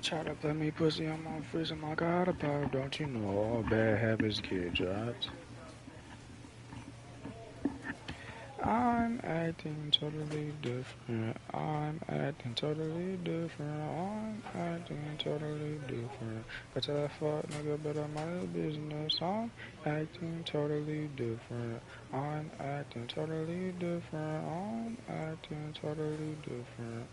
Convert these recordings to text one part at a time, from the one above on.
Try to play me pussy, I'm on freezing my god above. Don't you know all bad habits get dropped? I'm acting totally different. I'm acting totally different. I'm acting totally different. But tell that fuck nigga better mind his business. I'm acting totally different. I'm acting totally different. I'm acting totally different.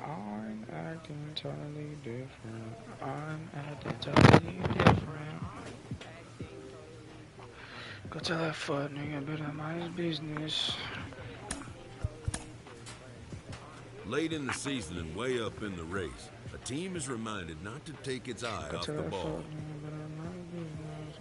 I'm acting totally different. I'm acting totally different. Go tell that fuck nigga better mind his business. Late in the season and way up in the race, a team is reminded not to take its eye Go off tell the that fuck ball. nigga better mind his business.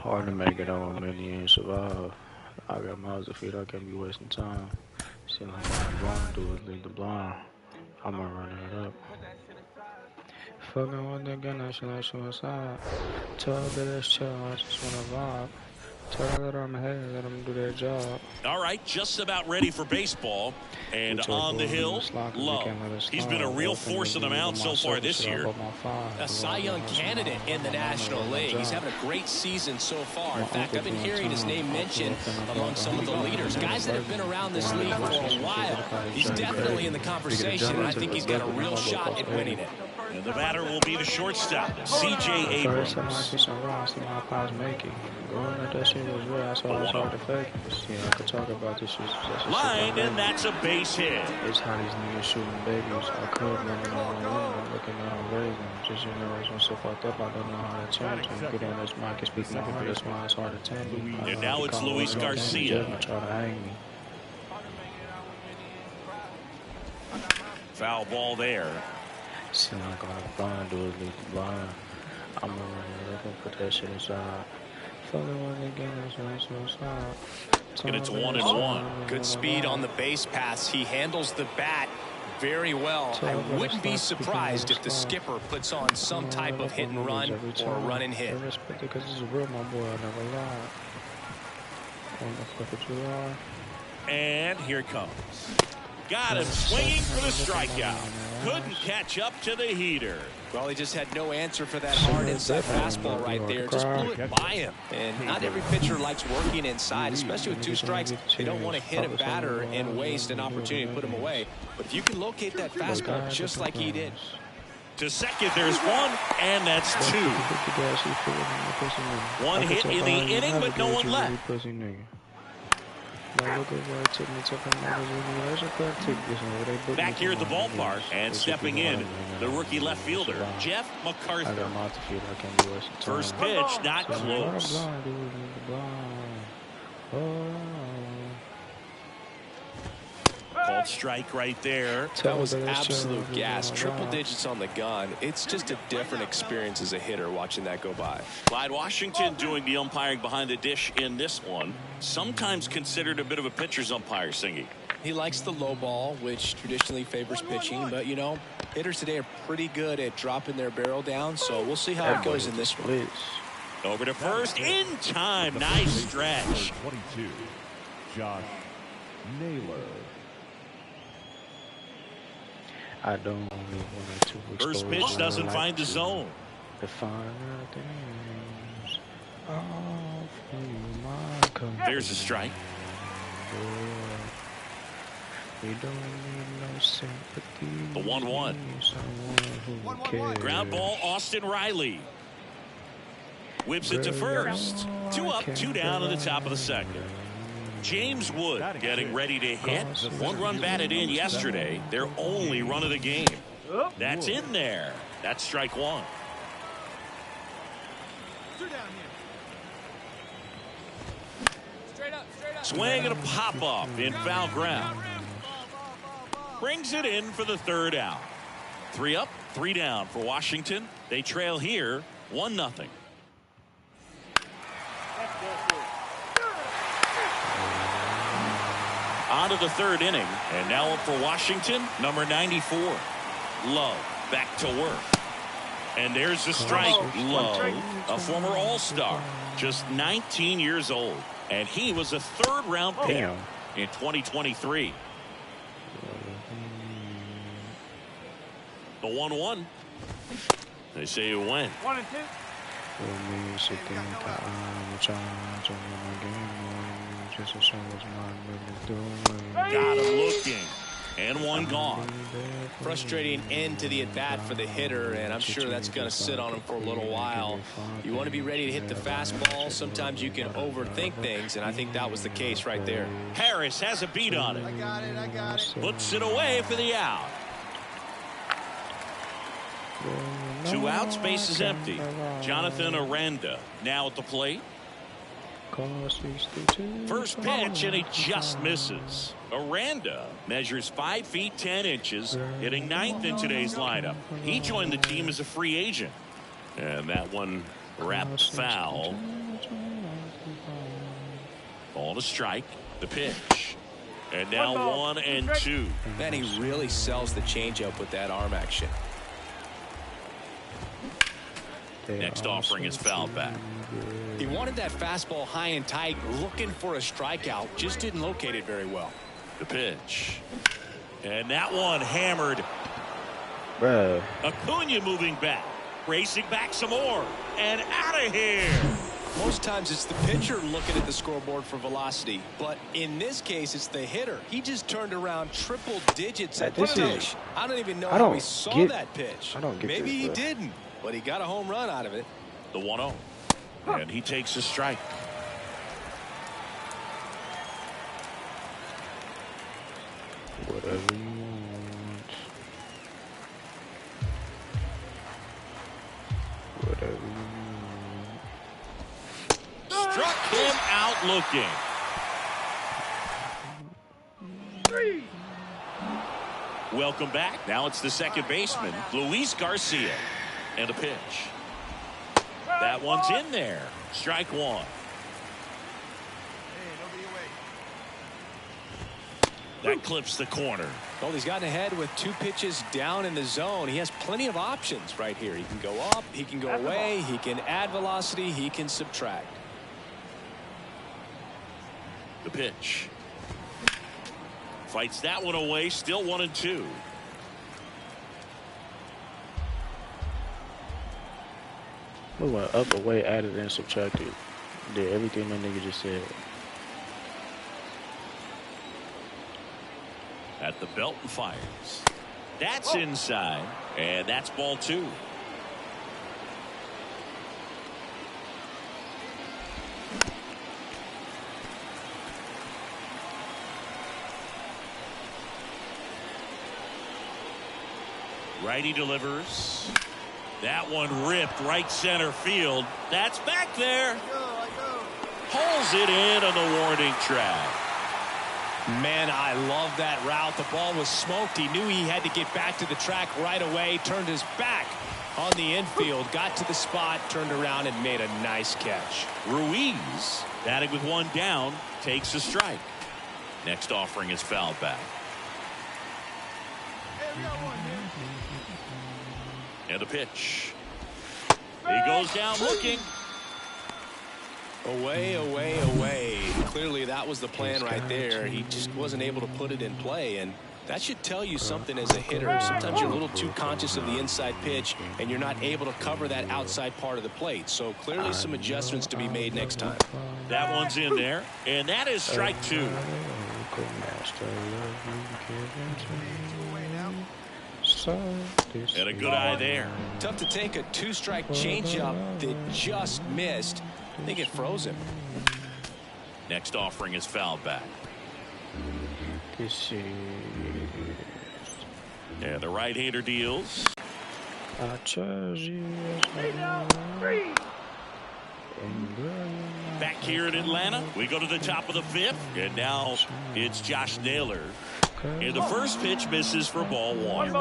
Hard to make it on million and survive. I got miles to feed, I can't be wasting time. See like what I'm blind, do is leave the blind. I'ma run it up. Fucking with the gun, I should let you inside. Tell her that it's chill, I just wanna vibe. Tell her that I'm ahead, let them do their job. All right, just about ready for baseball. And on the hill, Love. He's been a real force on the mound so far this year. A Cy Young candidate in the National League. He's having a great season so far. In fact, I've been hearing his name mentioned among some of the leaders. Guys that have been around this league for a while. He's definitely in the conversation, and I think he's got a real shot at winning it. And the batter will be the shortstop, C.J. Abrams. Line, and that's a base hit. It's how these niggas shooting babies. I could run on looking at them raising. Just, you know, it's when so fucked up, I don't know how to change them. Get on this mic and speak my heart, that's why it's hard to tell me. And now it's Luis Garcia. Try to hang me. Foul ball there. See, I'm gonna blind, do it, leave the blind. I'm gonna run it up and put that shit aside. Fucking with the game, that's so sad. And it's 1-1. Good speed on the base pass. He handles the bat very well. I wouldn't be surprised if the skipper puts on some type of hit and run or run and hit. Because this is real, my boy, I never lie. What the fuck would you lie? And here it comes. Got him swinging for the strikeout. Couldn't catch up to the heater. Well, he just had no answer for that hard inside fastball right there. Just blew it by him. And not every pitcher likes working inside, especially with two strikes. They don't want to hit a batter and waste an opportunity to put him away. But if you can locate that fastball just like he did. To second, there's one, and that's two. One hit in the inning, but no one left. Back here at the ballpark and stepping in, the rookie left fielder, Jeff MacArthur. First pitch, not close. Called strike right there. That was absolute gas. Triple digits on the gun. It's just a different experience as a hitter watching that go by. Clyde Washington doing the umpiring behind the dish in this one. Sometimes considered a bit of a pitcher's umpire, Singy. He likes the low ball, which traditionally favors pitching. But, you know, hitters today are pretty good at dropping their barrel down. So we'll see how it goes in this one. Over to first in time. Nice stretch. 22, Josh Naylor. I don't really want to first pitch doesn't find the zone. The finer things there's a strike. We don't need no sympathy. The 1-1. Ground ball, Austin Riley. Whips it to first. 2 up, 2 down at the top of the second. James Wood getting ready to hit. 1 run batted in yesterday. Their only run of the game. That's in there. That's strike 1. Swing and a pop-up in foul ground. Brings it in for the third out. 3 up, 3 down for Washington. They trail here 1-0. On to the third inning, and now up for Washington, number 94. Love back to work. And there's the strike. Love, a former All-Star, just 19 years old. And he was a third-round pick in 2023. The 1-1. They say it went. 1 and 2. Got him looking. And one gone. Frustrating end to the at-bat for the hitter, and I'm sure that's going to sit on him for a little while. You want to be ready to hit the fastball. Sometimes you can overthink things, and I think that was the case right there. Harris has a beat on it. I got it. Puts it away for the out. 2 outs, base is empty. Jonathan Aranda now at the plate. First pitch, and he just misses. Aranda measures 5 feet 10 inches, hitting 9th in today's lineup. He joined the team as a free agent. And that one wrapped foul. Ball to strike. The pitch. And now 1 and 2. Man, he really sells the changeup with that arm action. Next offering is fouled back. He wanted that fastball high and tight, looking for a strikeout. Just didn't locate it very well. The pitch. And that one hammered. Bruh. Acuna moving back. Racing back some more. And out of here. Most times it's the pitcher looking at the scoreboard for velocity. But in this case, it's the hitter. He just turned around triple digits at the pitch. I don't even know how he saw that pitch. I don't get Maybe this, he bro. didn't, but he got a home run out of it. The 1-0. And he takes a strike. Whatever you want. Whatever you want. Struck him out looking. Welcome back. Now it's the second baseman, Luis Garcia. And a pitch. That one's in there. Strike 1. That clips the corner. Well, he's gotten ahead with 2 pitches down in the zone. He has plenty of options right here. He can go up, he can go away, he can add velocity, he can subtract. The pitch. Fights that one away. Still 1 and 2. We went up, away, added, and subtracted. Did everything my nigga just said. At the belt and fires. That's inside. And that's ball 2. Righty delivers. That one ripped right center field. That's back there. Pulls it in on the warning track. Man, I love that route. The ball was smoked. He knew he had to get back to the track right away. Turned his back on the infield. Got to the spot. Turned around and made a nice catch. Ruiz, batting with 1 down, takes a strike. Next offering is fouled back. And a pitch. He goes down looking. Away, away, away. Clearly that was the plan right there. He just wasn't able to put it in play, and that should tell you something as a hitter. Sometimes you're a little too conscious of the inside pitch and you're not able to cover that outside part of the plate. So clearly some adjustments to be made next time. That one's in there, and that is strike 2. And a good eye there. Tough to take a 2-strike changeup that just missed. I think it froze him. Next offering is fouled back. This is... And the right-hander deals. I charge you. Back here in Atlanta, we go to the top of the 5th, and now it's Josh Naylor. And the first pitch misses for ball 1.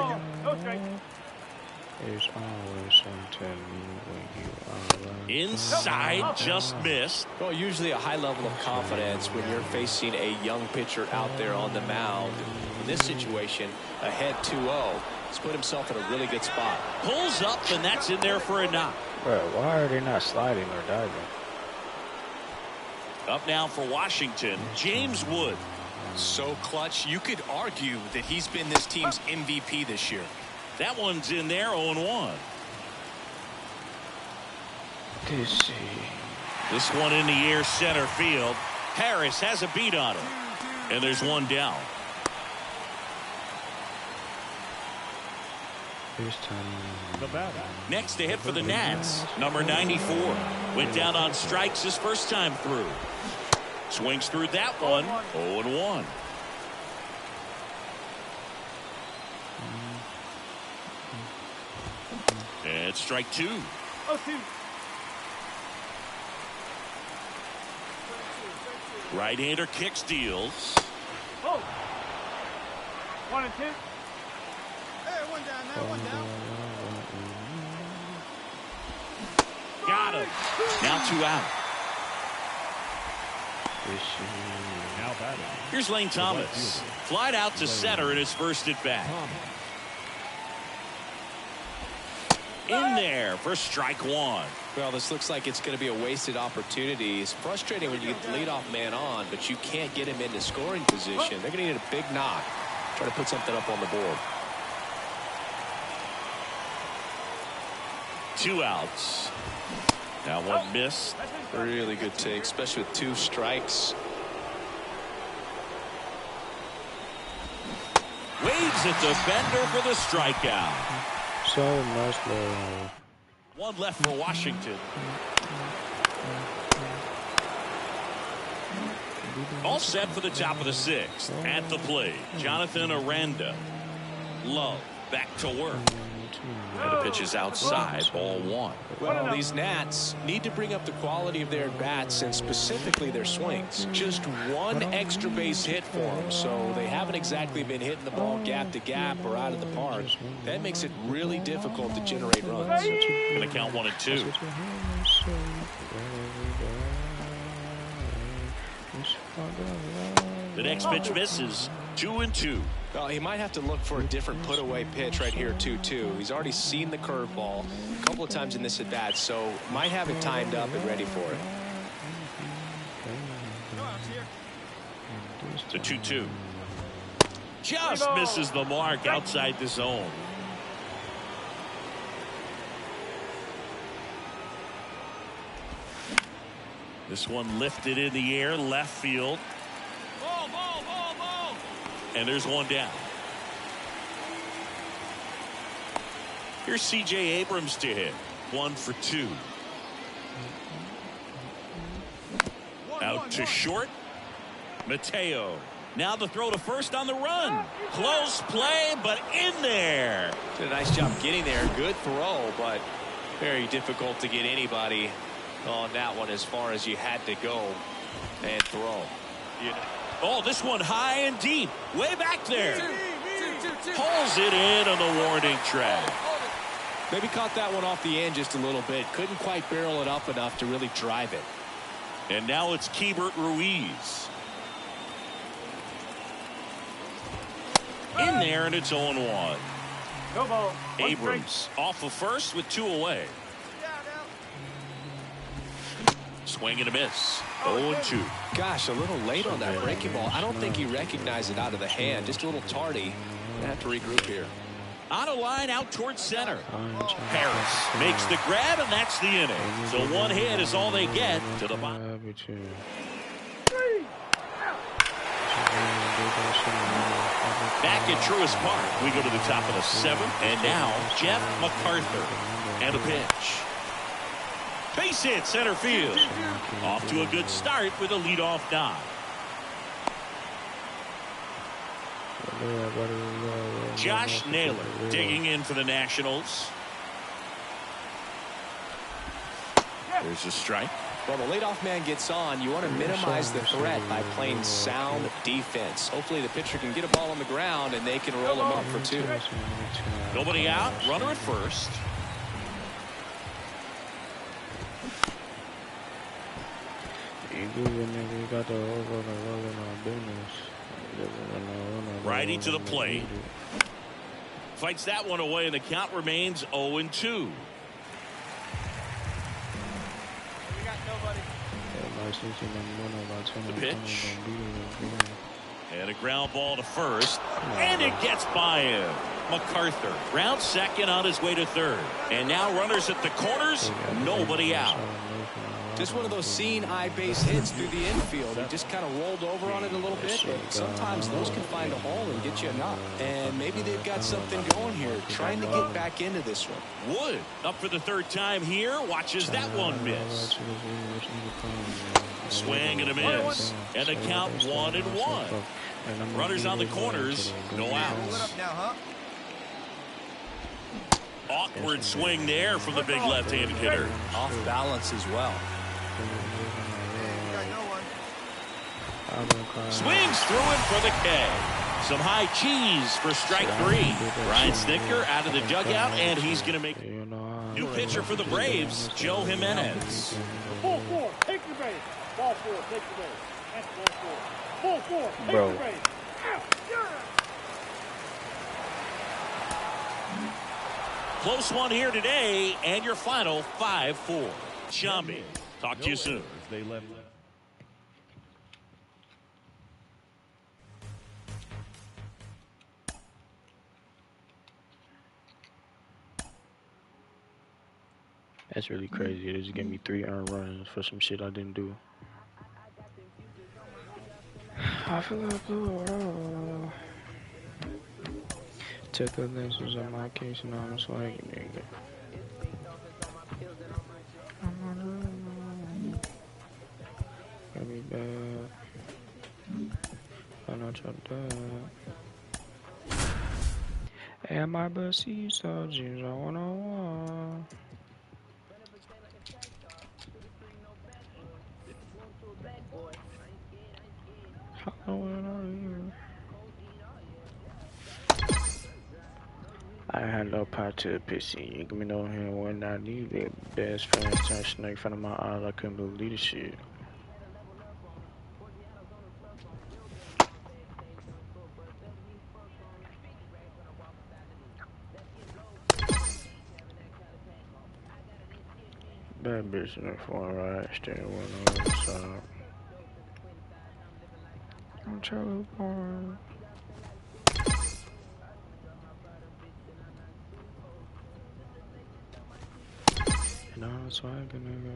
It's always something when you are Inside, just missed. Well, usually a high level of confidence when you're facing a young pitcher out there on the mound. In this situation, ahead 2-0. He's put himself in a really good spot. Pulls up, and that's in there for a knock. Bro, why are they not sliding or diving? Up now for Washington, James Wood. So clutch, you could argue that he's been this team's MVP this year. That one's in there, 0-1. This one in the air, center field. Harris has a beat on it. And there's one down. Next to hit for the Nats, number 94. Went down on strikes his first time through. Swings through that one, 0-1. And strike 2. Right-hander kick steals. 1 and 2. Hey, one down now, one down. Got him. Now 2 out. Now batting. Here's Lane Thomas. Flied out to center in his first at bat. In there for strike 1. Well, this looks like it's going to be a wasted opportunity. It's frustrating when you get the leadoff man on, but you can't get him into scoring position. They're going to need a big knock. Try to put something up on the board. 2 outs. Now one missed. Really good take, especially with 2 strikes. Waves at the bender for the strikeout. So much love. 1 left for Washington. All set for the top of the 6th. At the plate, Jonathan Aranda. Love back to work. And the pitch is outside, ball 1. Well, these Nats need to bring up the quality of their bats and specifically their swings. Just 1 extra base hit for them, so they haven't exactly been hitting the ball gap to gap or out of the park. That makes it really difficult to generate runs. Going to count 1 and 2. The next pitch misses. 2 and 2. Well, he might have to look for a different put-away pitch right here, 2-2. He's already seen the curveball a couple of times in this at-bat, so might have it timed up and ready for it. The 2-2. Just misses the mark outside the zone. This one lifted in the air, left field. And there's one down. Here's C.J. Abrams to hit. 1 for 2. Out to short. Mateo. Now the throw to first on the run. Close play, but in there. Did a nice job getting there. Good throw, but very difficult to get anybody on that one as far as you had to go and throw. Oh, this one high and deep. Way back there. Pulls it in on the warning track. Maybe caught that one off the end just a little bit. Couldn't quite barrel it up enough to really drive it. And now it's Keibert Ruiz. In there, and it's 0-1. Abrams off of first with 2 away. Swing and a miss. 0-2. Gosh, a little late on that breaking ball. I don't think he recognized it out of the hand. Just a little tardy. Gonna have to regroup here. On a line out towards center. Harris makes the grab, and that's the inning. So 1 hit is all they get to the bottom. Back at Truist Park, we go to the top of the 7th, and now Jeff MacArthur. And a pitch. Base hit center field. Off to a good start with a leadoff knock. Josh Naylor digging in for the Nationals. There's a strike. Well, the leadoff man gets on. You want to minimize the threat by playing sound defense. Hopefully the pitcher can get a ball on the ground and they can roll him up for 2. Nobody out. Runner at first. Righty to the plate. Fights that one away, and the count remains 0-2. The pitch. And a ground ball to first. And it gets by him. MacArthur round second on his way to third. And now runners at the corners. Nobody out. Just one of those seeing eye base hits through the infield. He just kind of rolled over on it a little bit, but sometimes those can find a hole and get you a knock. And maybe they've got something going here, trying to get back into this one. Wood up for the third time here. Watches that one miss. Swing and a miss. And the count 1-1. Runners on the corners. No outs. Awkward swing there from the big left-handed hitter. Off balance as well. Swings through it for the K. Some high cheese for strike 3. Brian Snitker out of the dugout, and he's going to make new pitcher for the Braves, Joe Jimenez. Ball 4, take the base. Ball 4, take the base. That's ball 4. Ball 4, take the base. Close one here today, and your final 5-4. Shambi, talk to you soon. They left. That's really crazy. They just gave me 3 earned runs for some shit I didn't do. I feel like blue. Took the lenses on my case and I was like, nigga. Got me bad. I know your dad. And my bussy soldiers, I wanna. I had no part to the pissy. You give me no hand when I need it. Best friend turned snake in front of my eyes. I couldn't believe the shit. Bad bitch in the phone, right? Stay one on the side. I'm Charlie Boy. And I was like, nigga.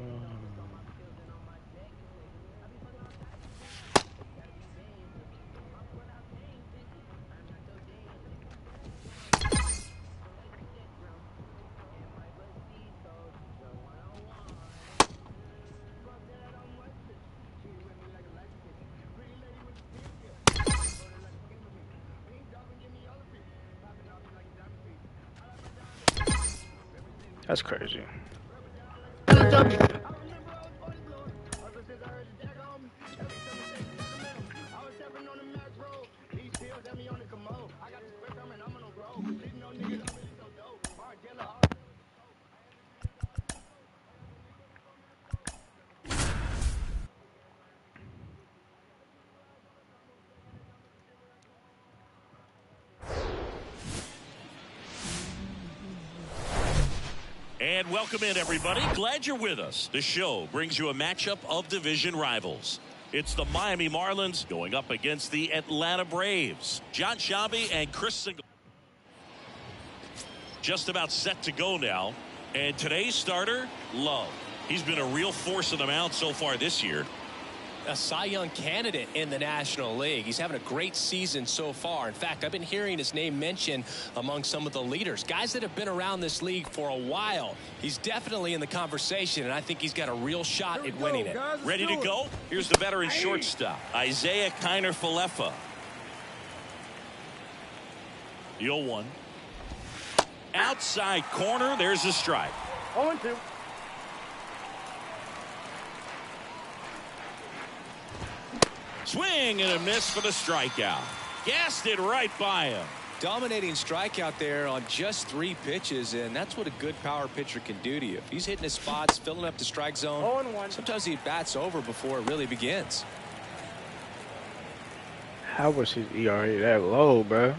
That's crazy. And welcome in, everybody. Glad you're with us. The show brings you a matchup of division rivals. It's the Miami Marlins going up against the Atlanta Braves. John Shambi and Chris Single just about set to go now. And today's starter, Love. He's been a real force on the mound so far this year. A Cy Young candidate in the National League. He's having a great season so far. In fact, I've been hearing his name mentioned among some of the leaders, guys that have been around this league for a while. He's definitely in the conversation, and I think he's got a real shot at winning it. Ready to go? Here's the veteran shortstop, Isaiah Kiner-Falefa. The 0-1. Outside corner, there's a strike. 0-2. Swing and a miss for the strikeout. Gassed it right by him. Dominating strikeout there on just 3 pitches, and that's what a good power pitcher can do to you. If he's hitting his spots, filling up the strike zone, 0-1. sometimes he bats over before it really begins. How was his ERA that low, bro?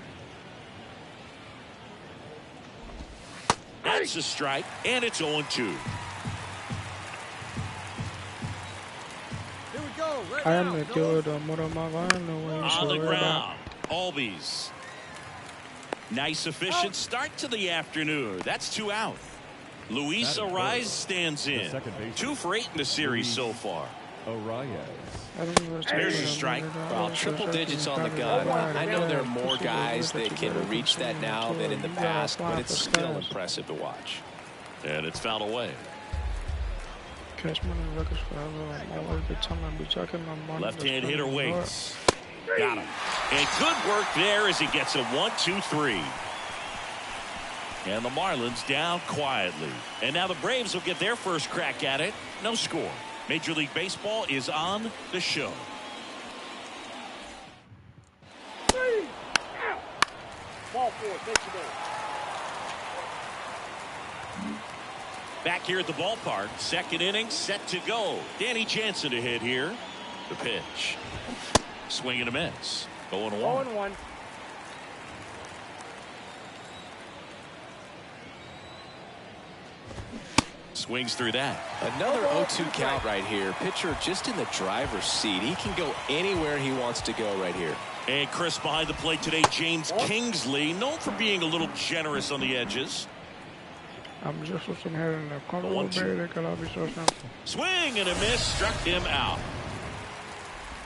That's a strike, and it's 0-2. Here we go. Right I now. am the good of On the ground, Albies. Nice, efficient start to the afternoon. That's 2 out. Luis Arias stands in. 2 for 8 in the series so far. There's a strike. Well, triple digits on the gun. I know there are more guys that can reach that now than in the past, but it's still impressive to watch. And it's fouled away. Left-hand hitter waits. Got him. And good work there as he gets a 1-2-3. And the Marlins down quietly. And now the Braves will get their first crack at it. No score. Major League Baseball is on the show. Ball 4. Take the base. Back here at the ballpark. Second inning set to go. Danny Jansen to hit here. The pitch. Swing and a miss. 0-1. 0-1. Swings through that. Another 0-2 count right here. Pitcher just in the driver's seat. He can go anywhere he wants to go right here. And Chris behind the plate today, James Kingsley, known for being a little generous on the edges. I'm just with some head in the corner. Swing and a miss, struck him out.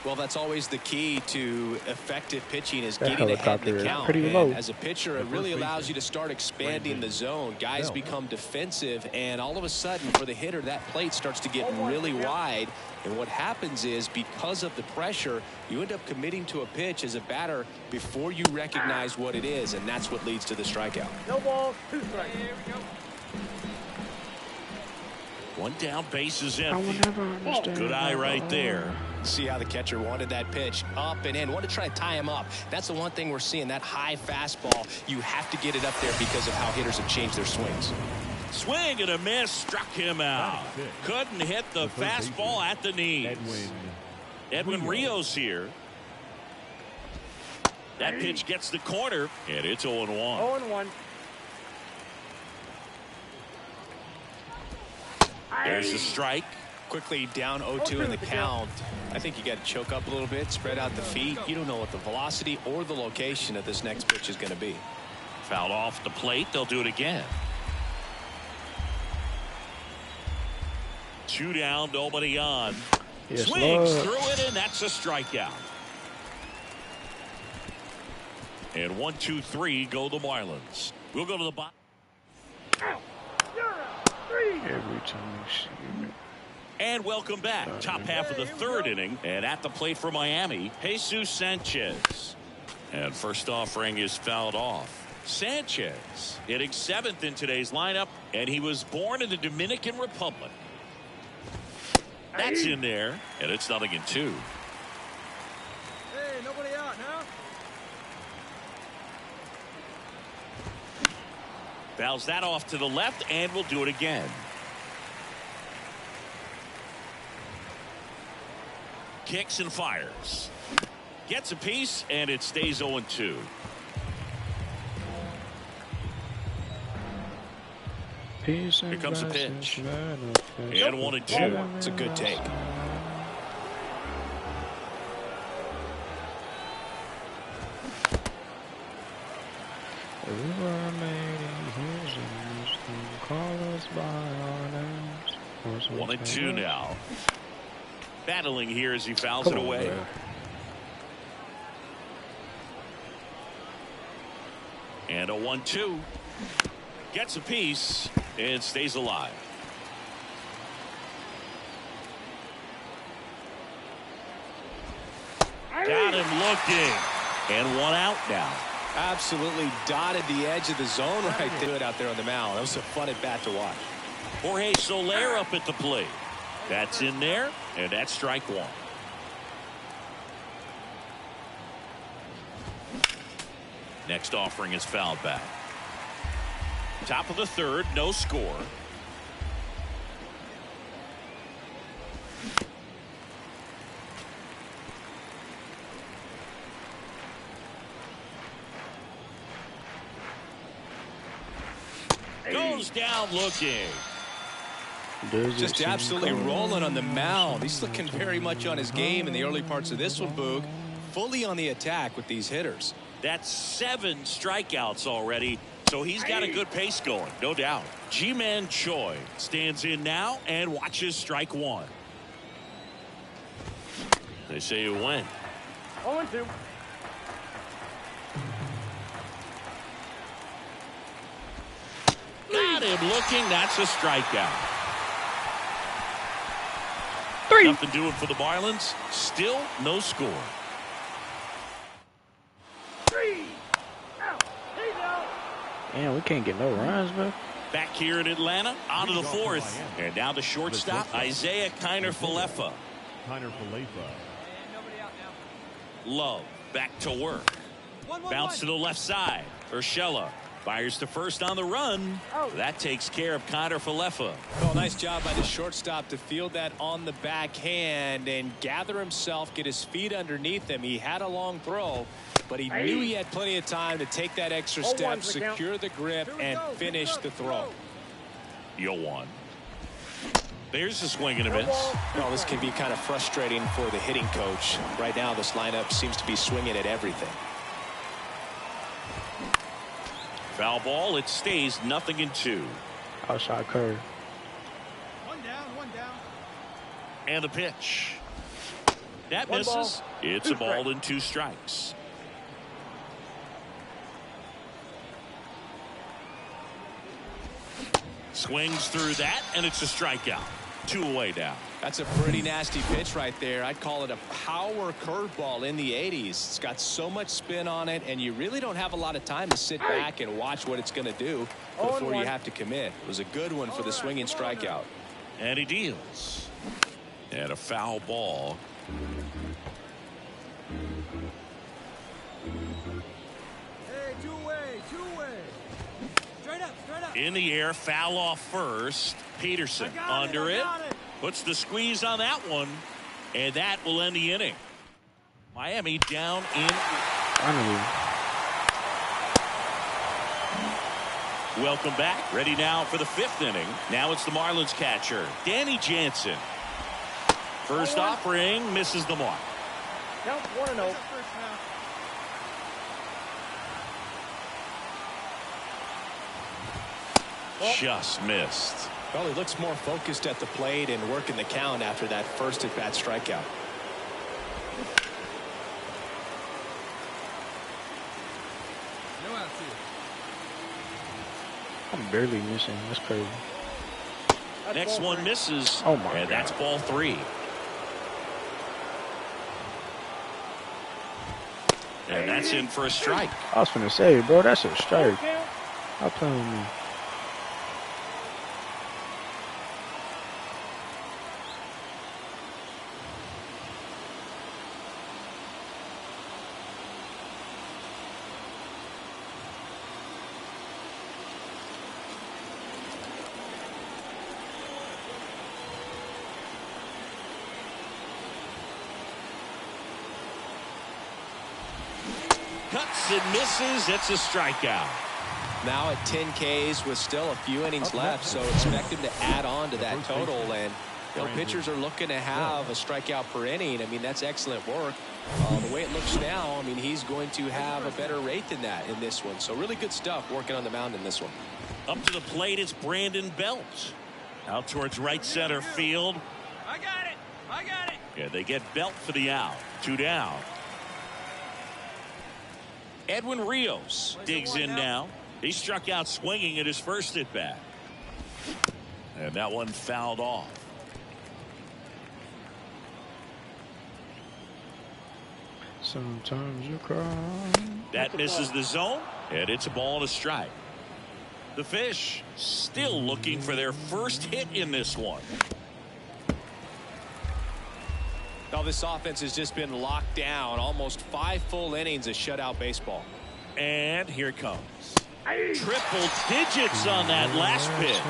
Well, that's always the key to effective pitching is getting ahead in the count. And as a pitcher, it really allows you to start expanding the zone. Guys become defensive, and all of a sudden, for the hitter, that plate starts to get really wide. And what happens is, because of the pressure, you end up committing to a pitch as a batter before you recognize what it is, and that's what leads to the strikeout. No balls. 2 strikes. Here we go. 1 down, base is empty. I will never understand. Good eye right there. See how the catcher wanted that pitch up and in. Want to try to tie him up. That's the one thing we're seeing, that high fastball. You have to get it up there because of how hitters have changed their swings. Swing and a miss, struck him out. Couldn't hit the fastball at the knees. Edwin Rios here. That pitch gets the corner, and it's 0-1. 0-1. There's a strike. Quickly down 0-2 in the count. I think you got to choke up a little bit, spread out the feet. You don't know what the velocity or the location of this next pitch is going to be. Fouled off the plate. They'll do it again. 2 down, nobody on. Yes, Swings Lord. through it, and that's a strikeout. And 1-2-3 go the Marlins. We'll go to the bottom. Every time you see me. And welcome back. Top half of the 3rd inning. And at the plate for Miami, Jesus Sanchez. And first offering is fouled off. Sanchez hitting 7th in today's lineup. And he was born in the Dominican Republic. That's in there. And it's 0-2. Hey, nobody out now. Fouls that off to the left, and we'll do it again. Kicks and fires. Gets a piece, and it stays 0-2. Here comes a pitch. And 1-2. It's a good take. One and two now. Battling here as he fouls it away. Man. And a 1-2. Gets a piece and stays alive. Got him looking. And 1 out now. Absolutely dotted the edge of the zone right there out there on the mound. That was a fun at bat to watch. Jorge Soler up at the plate. That's in there, and that's strike 1. Next offering is fouled back. Top of the third, no score. Goes down looking. Just absolutely rolling on the mound. He's looking very much on his game in the early parts of this one, Boog. Fully on the attack with these hitters. That's 7 strikeouts already, so he's got a good pace going, no doubt. Ji-Man Choi stands in now and watches strike 1. They say it went. 0-2. Got him looking. That's a strikeout. 3. Nothing doing for the Marlins. Still no score. 3 out. He's out. Man, we can't get no runs, bro. Back here in Atlanta, on to the 4th. And now the shortstop, Isaiah Kiner-Falefa. Love back to work. Bounce to the left side. Urshela fires to first on the run. That takes care of Kiner-Falefa. Well, nice job by the shortstop to field that on the backhand and gather himself, get his feet underneath him. He had a long throw, but he knew he had plenty of time to take that extra step, secure the grip, and finish the throw. 0-1. There's a swing and a miss. Well, this can be kind of frustrating for the hitting coach. Right now, this lineup seems to be swinging at everything. Foul ball. It stays 0-2. Outside curve. 1 down, 1 down. And the pitch. That One misses. ball, It's 2 a ball and 2 strikes. Swings through that, and it's a strikeout. 2 away now. That's a pretty nasty pitch right there. I'd call it a power curveball in the 80s. It's got so much spin on it, and you really don't have a lot of time to sit back and watch what it's going to do before you have to commit. It was a good one for the swinging strikeout. And he deals. And a foul ball. Hey, two-way. Straight up. In the air, foul off first. Peterson under it. Puts the squeeze on that one. And that will end the inning. Miami down in. Finally. Welcome back. Ready now for the 5th inning. Now it's the Marlins catcher, Danny Jansen. First offering misses the mark. Count 1-0. Just missed. Well, he looks more focused at the plate and working the count after that first at-bat strikeout. I'm barely missing. That's crazy. Next one misses. Oh, my and God. that's ball 3. And that's in for a strike. I was finna say, bro, that's a strike. Stop playing with me. Cuts and misses. It's a strikeout. Now at 10 Ks with still a few innings left, so expect him to add on to that total. And you know, pitchers are looking to have a strikeout per inning. I mean, that's excellent work. The way it looks now, I mean, he's going to have a better rate than that in this one. So really good stuff working on the mound in this one. Up to the plate, it's Brandon Belt. Out towards right center field. I got it. Yeah, they get Belt for the out. 2 down. Edwin Rios digs in now. He struck out swinging at his first at bat. And that one fouled off. Sometimes you cry. That misses the zone, and it's a ball and a strike. The Fish still looking for their first hit in this one. Now this offense has just been locked down. Almost 5 full innings of shutout baseball. And here it comes. Triple digits on that last pitch.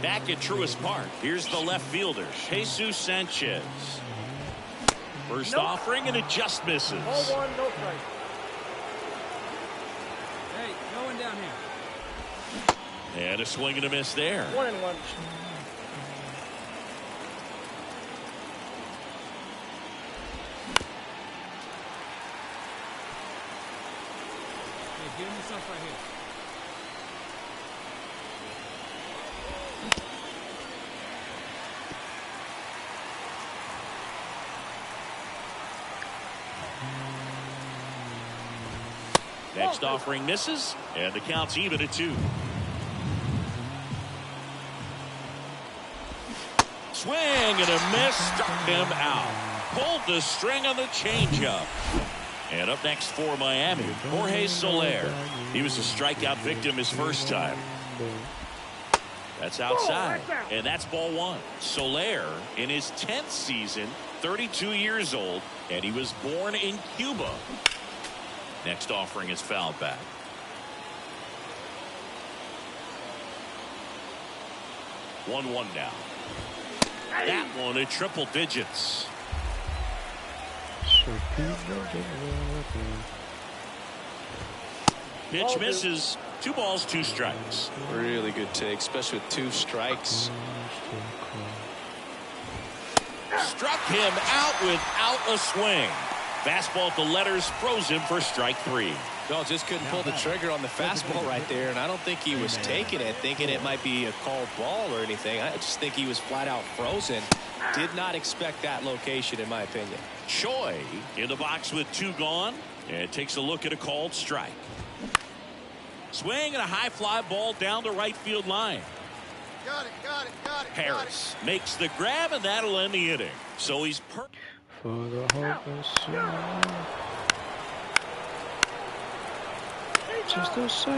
Back at Truist Park, here's the left fielder, Jesus Sanchez. First offering, and it just misses. Ball one, no strike. Hey, no one down here. And a swing and a miss there. 1-1. Hey, give me stuff right here. Next offering misses, and the count's even at 2. Swing and a miss, struck him out. Pulled the string on the changeup. And up next for Miami, Jorge Soler. He was a strikeout victim his first time. That's outside, and that's ball 1. Soler in his 10th season, 32 years old, and he was born in Cuba. Next offering is fouled back. 1-1 now. That one at triple digits. Pitch misses. 2 balls, 2 strikes. Really good take, especially with 2 strikes. Struck him out without a swing. Fastball at the letters froze him for strike 3. No, just couldn't pull the trigger on the fastball right there, and I don't think he was taking it, thinking it might be a called ball or anything. I just think he was flat out frozen. Did not expect that location, in my opinion. Choi in the box with 2 gone, and takes a look at a called strike. Swing and a high fly ball down the right field line. Got it. Harris makes the grab, and that'll end the inning. So he's For the hopeless just the same.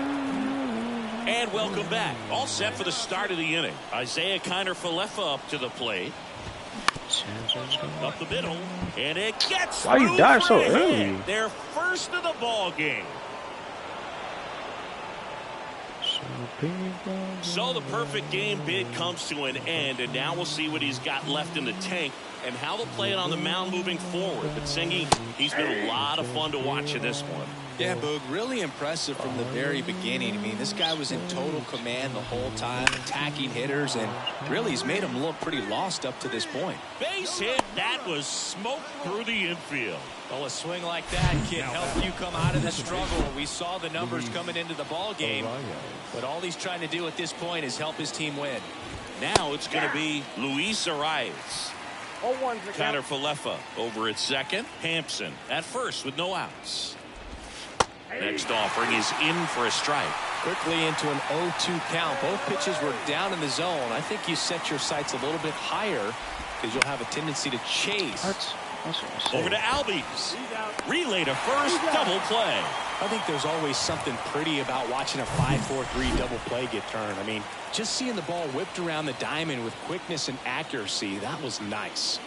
And welcome back. All set for the start of the inning. Isaiah Kiner-Falefa up to the plate. Up the middle, and it gets Why you dive so through for a hit. early? Their first of the ball game. So the perfect game bid comes to an end, and now we'll see what he's got left in the tank and how they'll play it on the mound moving forward. But Singy, he's been a lot of fun to watch in this one. Yeah, Boog, really impressive from the very beginning. I mean, this guy was in total command the whole time, attacking hitters, and really he's made them look pretty lost up to this point. Base hit, that was smoked through the infield. Well, a swing like that can help you come out of the struggle. We saw the numbers coming into the ball game, but all he's trying to do at this point is help his team win. Now it's going to be Luis Arias. 0-1's the count. Kiner-Falefa over at second. Hampson at first with no outs. Next offering is in for a strike. Quickly into an 0-2 count. Both pitches were down in the zone. I think you set your sights a little bit higher because you'll have a tendency to chase. That's Over to Albies. Relay to first, double play. I think there's always something pretty about watching a 5-4-3 double play get turned. I mean, just seeing the ball whipped around the diamond with quickness and accuracy, that was nice.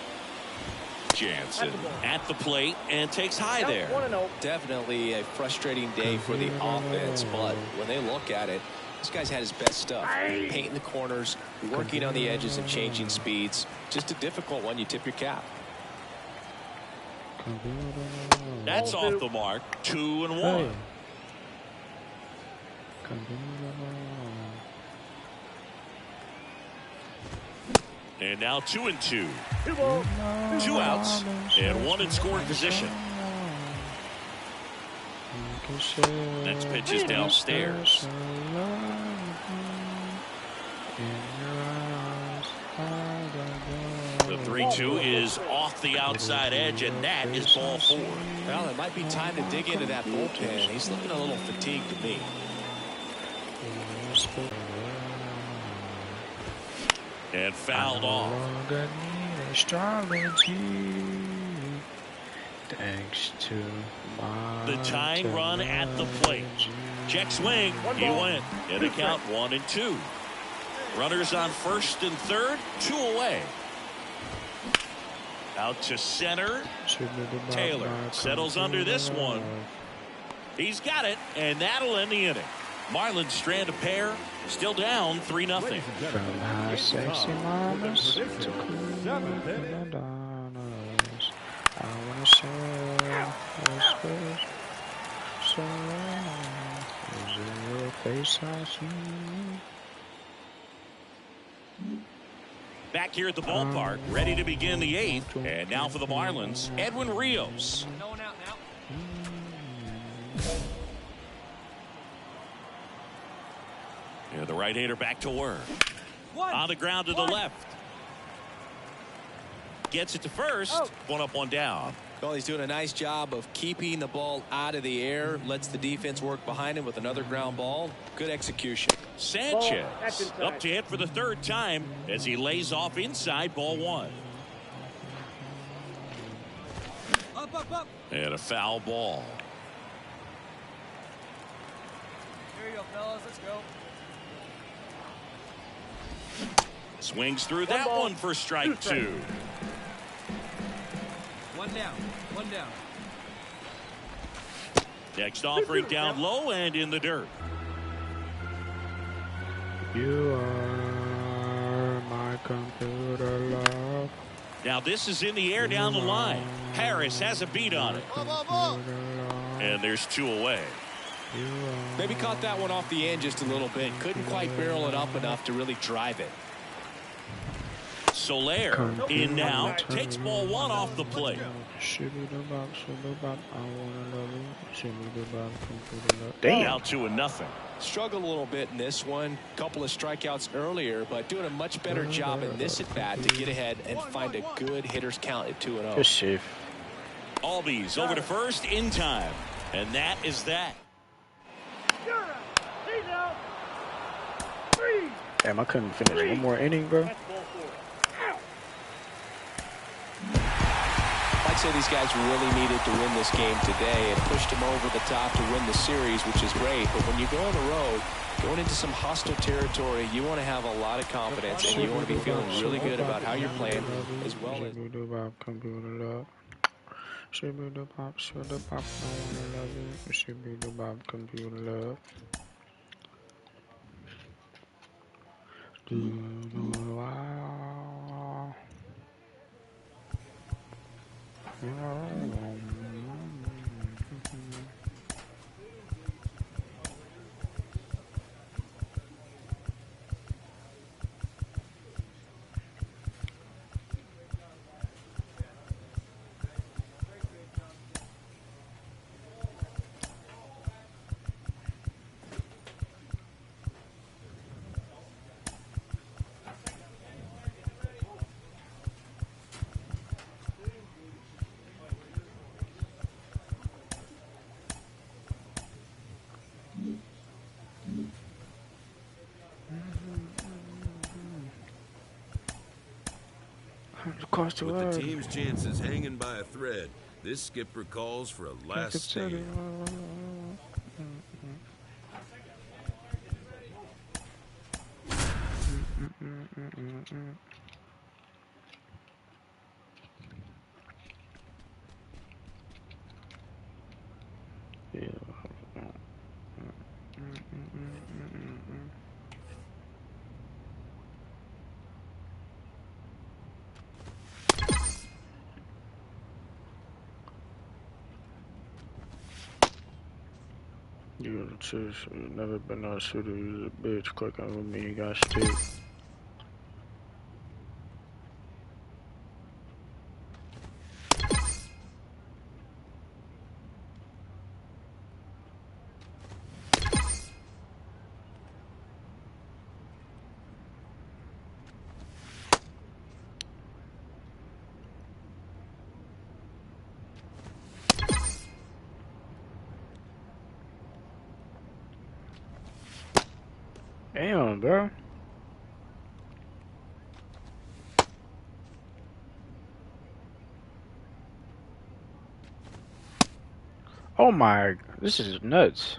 Jansen at the plate and takes high there. 1-0. Definitely a frustrating day for the offense, but when they look at it, this guy's had his best stuff. Painting the corners, working on the edges and changing speeds. Just a difficult one. You tip your cap. That's off the mark. 2-1. And now 2-2. 2 balls. 2 outs and 1 in scoring position. Next pitch is downstairs. The 3-2 is off the outside edge, and that is ball 4. Well, it might be time to dig into that bullpen. He's looking a little fatigued to me. And fouled off. Thanks to The tying run at the plate. Check swing. He went. And the count 1-2. Runners on first and third, 2 away. Out to center. Taylor settles under this one. He's got it, and that'll end the inning. Marlins strand a pair, still down 3-0. Sexy mamas to cool Madonnas. I wanna say whispers so long. Is in your face I see. Back here at the ballpark, ready to begin the 8th. And now for the Marlins, Edwin Rios. No one out now. Yeah, the right-hander back to work. On the ground to the left. Gets it to first. One up, one down. Well, he's doing a nice job of keeping the ball out of the air. Lets the defense work behind him with another ground ball. Good execution. Sanchez up to hit for the 3rd time as he lays off inside ball 1. Up. And a foul ball. Here you go, fellas. Let's go. Swings through that one for strike 2. One down. Next offering down low and in the dirt. You are my computer love. Now this is in the air down the line. Harris has a beat on it. And there's 2 away. Maybe caught that one off the end just a little bit. Couldn't quite barrel it up enough to really drive it. Soler in now, takes ball 1 off the plate. Damn. Now 2-0. Struggled a little bit in this one. Couple of strikeouts earlier, but doing a much better job in this at bat to get ahead and find a good hitter's count at 2-0. Good save. Albies over to first in time, and that is that. Damn, I couldn't finish one more inning, bro. I'd say these guys really needed to win this game today and pushed them over the top to win the series, which is great. But when you go on the road, going into some hostile territory, you want to have a lot of confidence and you want to be feeling really good about how you're playing as well as. With the team's chances hanging by a thread, this skipper calls for a last stand. You never been on a shooter, you's a bitch. Clicking with me, you got stick. Damn, bro. Oh my, this is nuts.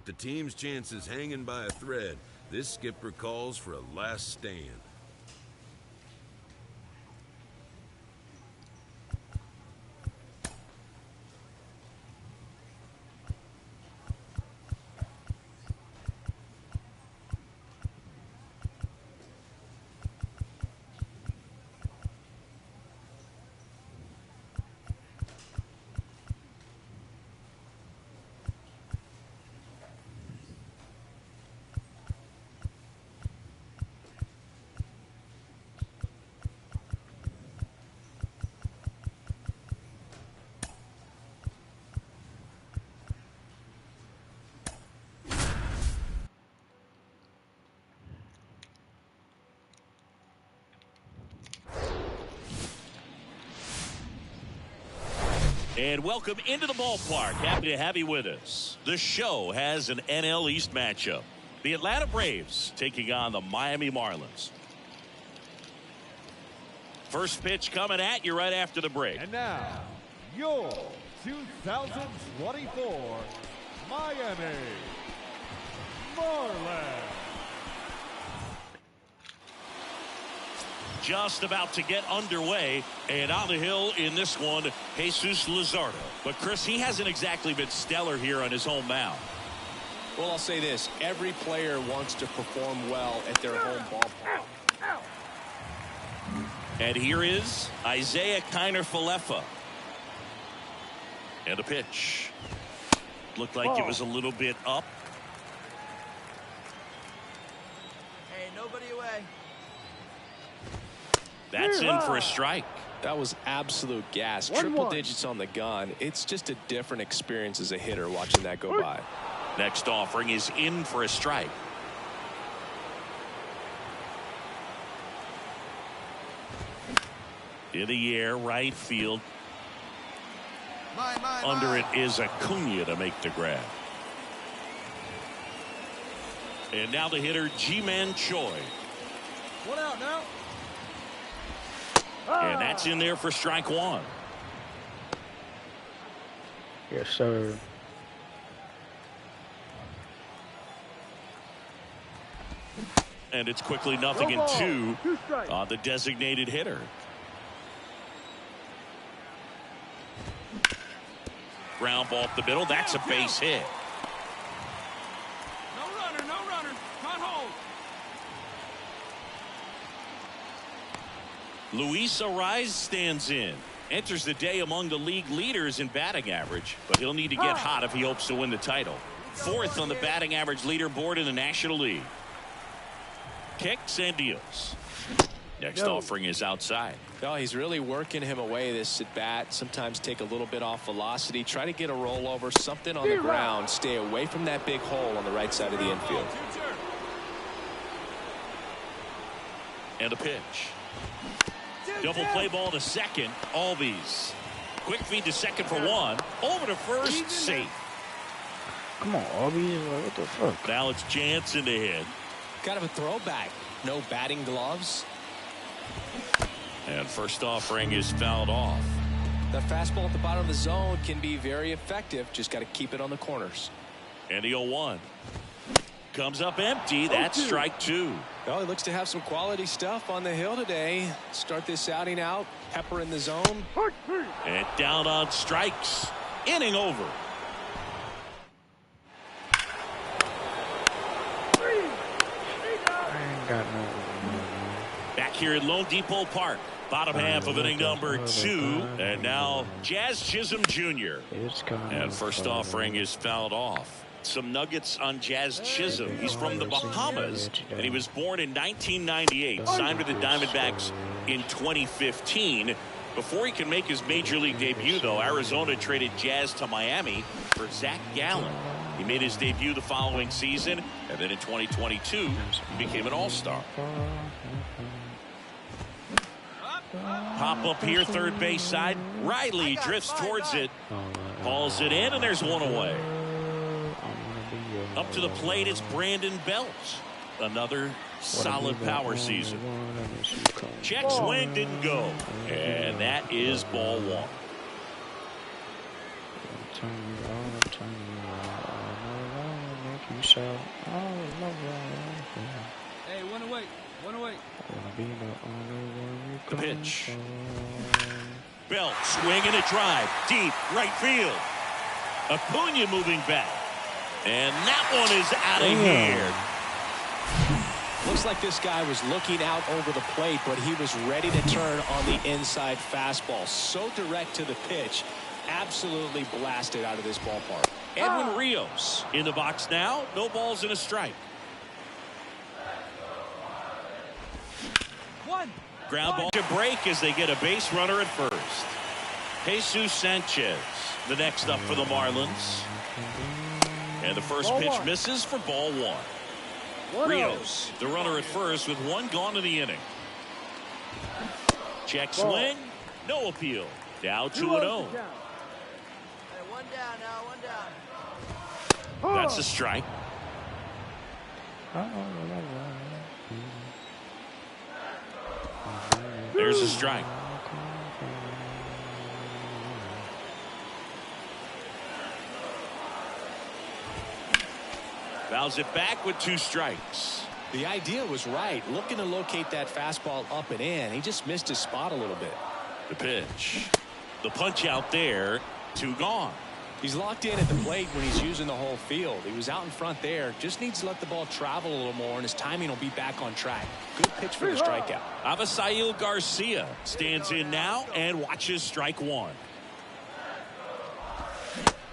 the team's chances hanging by a thread, this skipper calls for a last stand. And welcome into the ballpark. Happy to have you with us. The show has an NL East matchup. The Atlanta Braves taking on the Miami Marlins. First pitch coming at you right after the break. And now, your 2024 Miami Marlins. Just about to get underway, and on the hill in this one, Jesus Luzardo. But Chris, he hasn't exactly been stellar here on his home mound. Well, I'll say this. Every player wants to perform well at their home ballpark. And here is Isaiah Kiner-Falefa. And a pitch. Looked like it was a little bit up. Hey, nobody away. That's in for a strike. That was absolute gas. Triple digits on the gun. It's just a different experience as a hitter watching that go by. Next offering is in for a strike. In the air, right field. Under it is Acuna to make the grab. And now the hitter, Ji-Man Choi. One out now. And that's in there for strike one. Yes, sir. And it's quickly 0-2 on the designated hitter. Ground ball up the middle. That's a base hit. No runner, no runner. Can't hold. Luis Ariz stands in. Enters the day among the league leaders in batting average, but he'll need to get hot if he hopes to win the title. Fourth on the batting average leaderboard in the National League. Kicks and deals. Next offering is outside. Oh, he's really working him away this at bat. Sometimes take a little bit off velocity. Try to get a rollover, something on the ground. Stay away from that big hole on the right side of the infield. And a pitch. Double play ball to second. Albies. Quick feed to second for one. Over to first. Safe. Come on, Albies. What the fuck? Now it's Jansen to hit. Kind of a throwback. No batting gloves. And first offering is fouled off. That fastball at the bottom of the zone can be very effective. Just got to keep it on the corners. And the 0-1. Comes up empty. That's strike two. Well, he looks to have some quality stuff on the hill today. Start this outing out. Pepper in the zone. And down on strikes. Inning over. I ain't got no. Back here at Lone Depot Park. Bottom half of inning number 2. And now Jazz Chisholm Jr. And first offering is fouled off. Some nuggets on Jazz Chisholm. He's from the Bahamas, and he was born in 1998. Signed with the Diamondbacks in 2015. Before he can make his major league debut, though, Arizona traded Jazz to Miami for Zach Gallen. He made his debut the following season, and then in 2022, he became an all-star. Pop up here, third base side. Riley drifts towards it. Calls it in, and there's one away. Up to the plate, it's Brandon Belt. Another solid power season. Check swing, didn't go. And that is ball one. You shout, oh, love you. Hey, one away. One away. I wanna be the only one you The come pitch. from. Belt swinging a drive. Deep right field. Acuna moving back. And that one is out of here. Looks like this guy was looking out over the plate, but he was ready to turn on the inside fastball. So direct to the pitch. Absolutely blasted out of this ballpark. Edwin Rios in the box now. No balls and a strike. One. Ground ball to break as they get a base runner at first. Jesus Sanchez, the next up for the Marlins. And the first pitch misses for ball one. Rios, the runner at first with one gone in the inning. Check swing. No appeal. Now 2-0. One down now, one down. That's a strike. There's a strike. Fouls it back with 2 strikes. The idea was right. Looking to locate that fastball up and in. He just missed his spot a little bit. The pitch. The punch out there. 2 gone. He's locked in at the plate when he's using the whole field. He was out in front there. Just needs to let the ball travel a little more, and his timing will be back on track. Good pitch for the strikeout. Avisail Garcia stands in now and watches strike 1.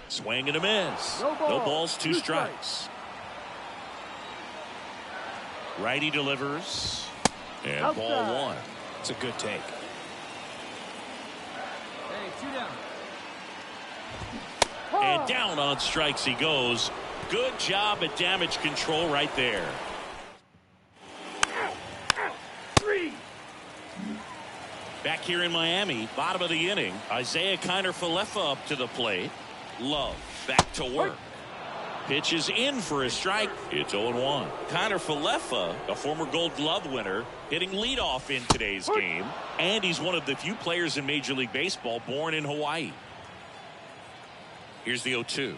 Swing and a miss. No balls, 2 strikes. Righty delivers. And ball 1. It's a good take. Hey, 2 down. And down on strikes he goes. Good job at damage control right there. 3. Back here in Miami, bottom of the inning, Isaiah Kiner-Falefa up to the plate. Love back to work. Pitch is in for a strike. It's 0-1. Kiner-Falefa, a former Gold Glove winner, hitting leadoff in today's game. And he's one of the few players in Major League Baseball born in Hawaii. Here's the 0-2.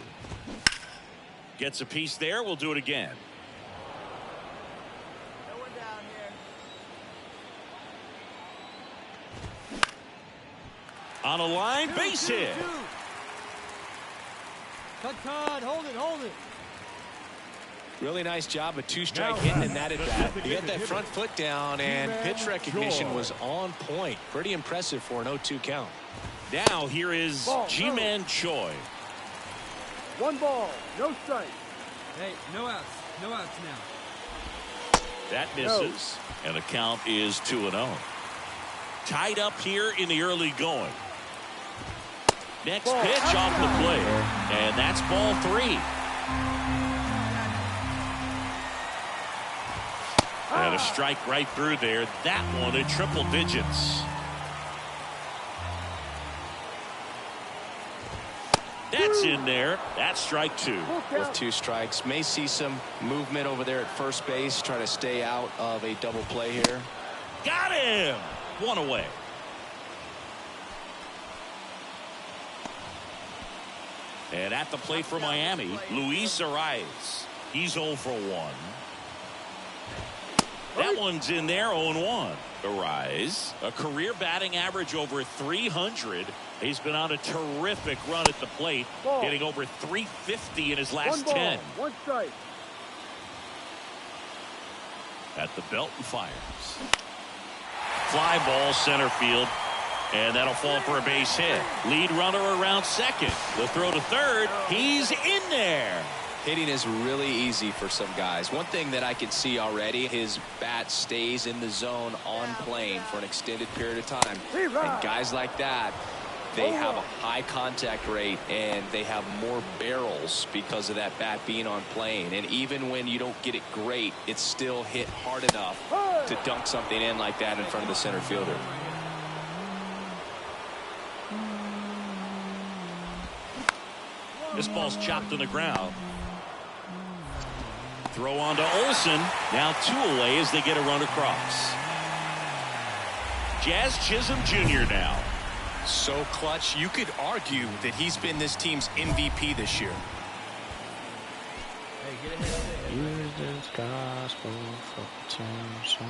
Gets a piece there. We'll do it again. No one down here. On a line, base hit. Cut, hold it. Really nice job of 2-strike hitting in that at bat. He got that front foot down, and pitch recognition was on point. Pretty impressive for an 0-2 count. Now here is Ji-Man Choi. 1 ball, no strike. Hey, no outs. No outs now. That misses. And the count is 2-0. Tied up here in the early going. Next pitch off the plate. And that's ball 3. And a strike right through there. That one at triple digits. That's in there. That's strike 2. With 2 strikes. May see some movement over there at first base. Try to stay out of a double play here. Got him. 1 away. And at the plate for Miami, Luis Arias. He's 0 for 1. That one's in there, 0-1. Arias, a career batting average over 300. He's been on a terrific run at the plate, hitting over 350 in his last 10. 1 strike. At the belt and fires. Fly ball center field. And that'll fall for a base hit. Lead runner around second. The throw to third. He's in there. Hitting is really easy for some guys. One thing that I can see already, his bat stays in the zone on plane for an extended period of time. And guys like that, they have a high contact rate and they have more barrels because of that bat being on plane. And even when you don't get it great, it's still hit hard enough to dunk something in like that in front of the center fielder. This ball's chopped on the ground. Throw on to Olsen. Now 2 away as they get a run across. Jazz Chisholm Jr. now. So clutch, you could argue that he's been this team's MVP this year. Use this gospel for potential.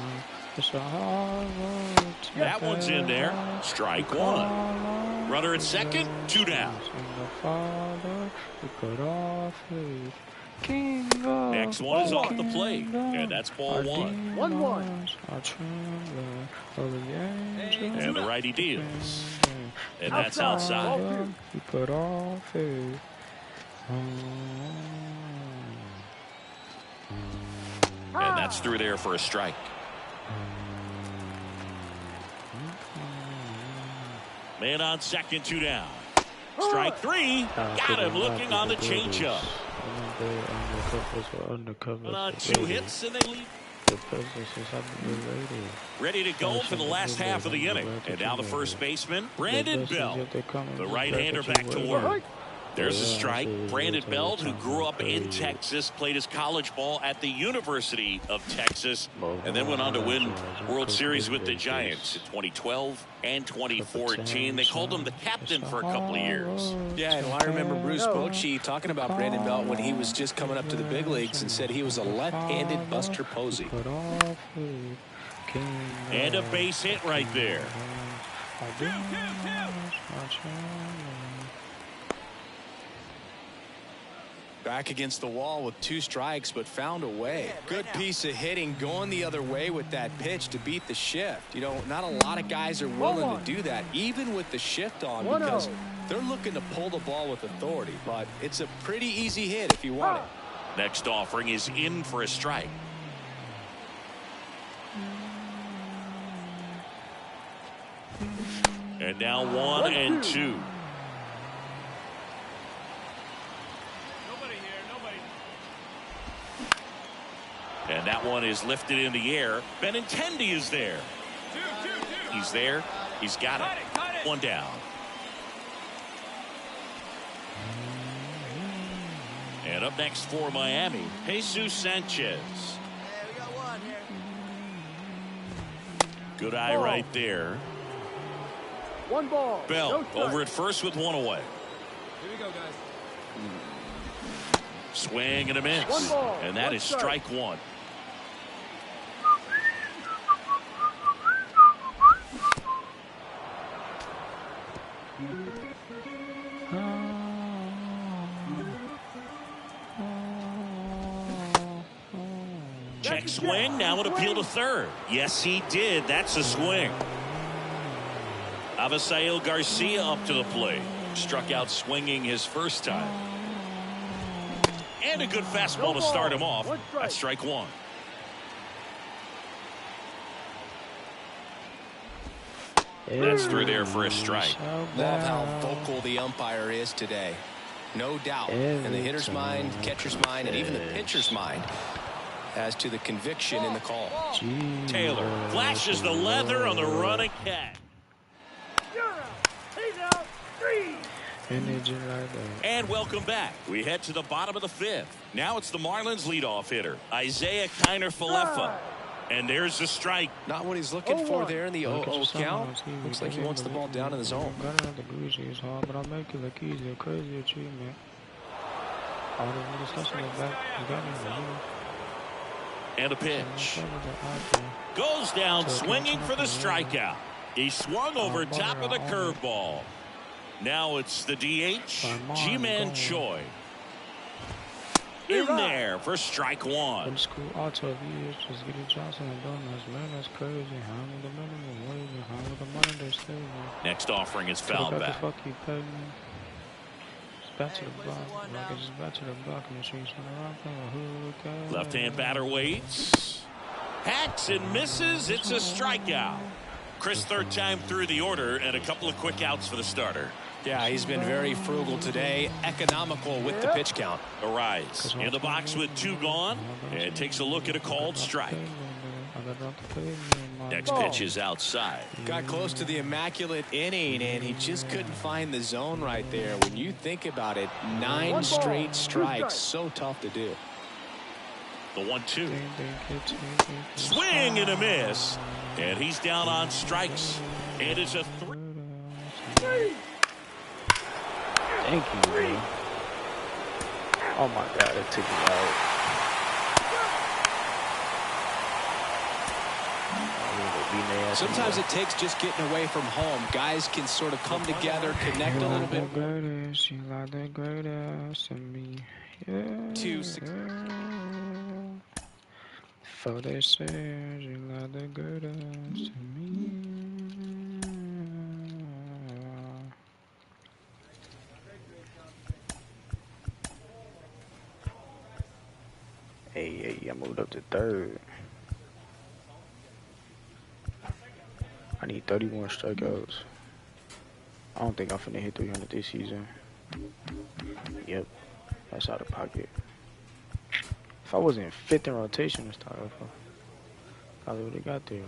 It's a hard road to That one's in there. Strike one. Runner at second, 2 down. Next one is off the plate, and that's ball one. 1-1. And the righty deals. And that's outside. And that's through there for a strike. Man on second, 2 down. Strike 3. Got him looking on the changeup. On 2 hits, and they lead. Ready to go for the last half of the inning. And now the first baseman, Brandon Belt. The right-hander back to work. There's a strike. Brandon Belt, who grew up in Texas, played his college ball at the University of Texas, and then went on to win World Series with the Giants in 2012 and 2014. They called him the captain for a couple of years. Yeah, and I remember Bruce Bochy talking about Brandon Belt when he was just coming up to the big leagues and said he was a left-handed Buster Posey. And a base hit right there. Back against the wall with 2 strikes, but found a way. Good piece of hitting going the other way with that pitch to beat the shift. You know, not a lot of guys are willing to do that, even with the shift on, because they're looking to pull the ball with authority. But it's a pretty easy hit if you want it. Next offering is in for a strike. And now 1 and 2. And that one is lifted in the air. Benintendi is there. He's there. He's got it. 1 down. And up next for Miami, Jesus Sanchez. Good eye right there. 1 ball. Bell over at first with 1 away. Here we go, guys. Swing and a miss. 1 ball. And that is strike 1. Check swing. Now an appeal to third. Yes, he did. That's a swing. Avisail Garcia up to the plate. Struck out swinging his first time. And a good fastball to start him off. That's strike 1. That's through there for a strike. Love how vocal the umpire is today. No doubt. In the hitter's mind, catcher's mind, and even the pitcher's mind as to the conviction in the call. Taylor flashes the leather on the running cat. He's out. 3. And welcome back. We head to the bottom of the 5th. Now it's the Marlins leadoff hitter, Isaiah Kiner-Falefa. And there's the strike. Not what he's looking for there in the 0-0 count. Looks like he wants the ball down in the zone. And a pitch. Goes down swinging for the strikeout. He swung over top of the curveball. Now it's the DH, Ji-Man Choi. In there for strike 1. Next offering is fouled back. Left-hand batter waits. Hacks and misses. It's a strikeout. Chris, 3rd time through the order, and a couple of quick outs for the starter. Yeah, he's been very frugal today, economical with the pitch count. Arise in the box with 2 gone, and takes a look at a called strike. Next pitch is outside. Got close to the immaculate inning, and he just couldn't find the zone right there. When you think about it, 9 straight strikes, so tough to do. The 1-2. Swing and a miss. And he's down on strikes. And it's a 3. Thank you, man. Oh my God, it took me out. Sometimes it takes just getting away from home. Guys can sort of come together, connect a little bit. You like the greatest to me. Yeah. For they say you like the greatest to me. Hey, I moved up to third. I need 31 strikeouts. I don't think I'm finna hit 300 this season. Yep, that's out of pocket. If I was in 5th in rotation to start off, I probably would have got there.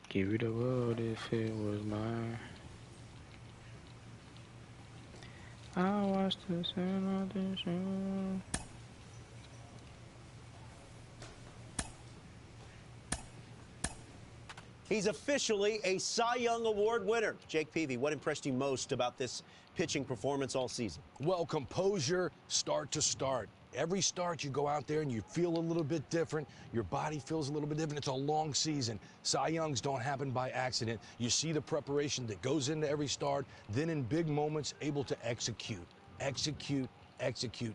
Give it the world if it was mine. I watched the sun on the show. He's officially a Cy Young Award winner. Jake Peavy, what impressed you most about this pitching performance all season? Well, composure, start to start. Every start you go out there and you feel a little bit different. Your body feels a little bit different. It's a long season. Cy Youngs don't happen by accident. You see the preparation that goes into every start. Then in big moments, able to execute.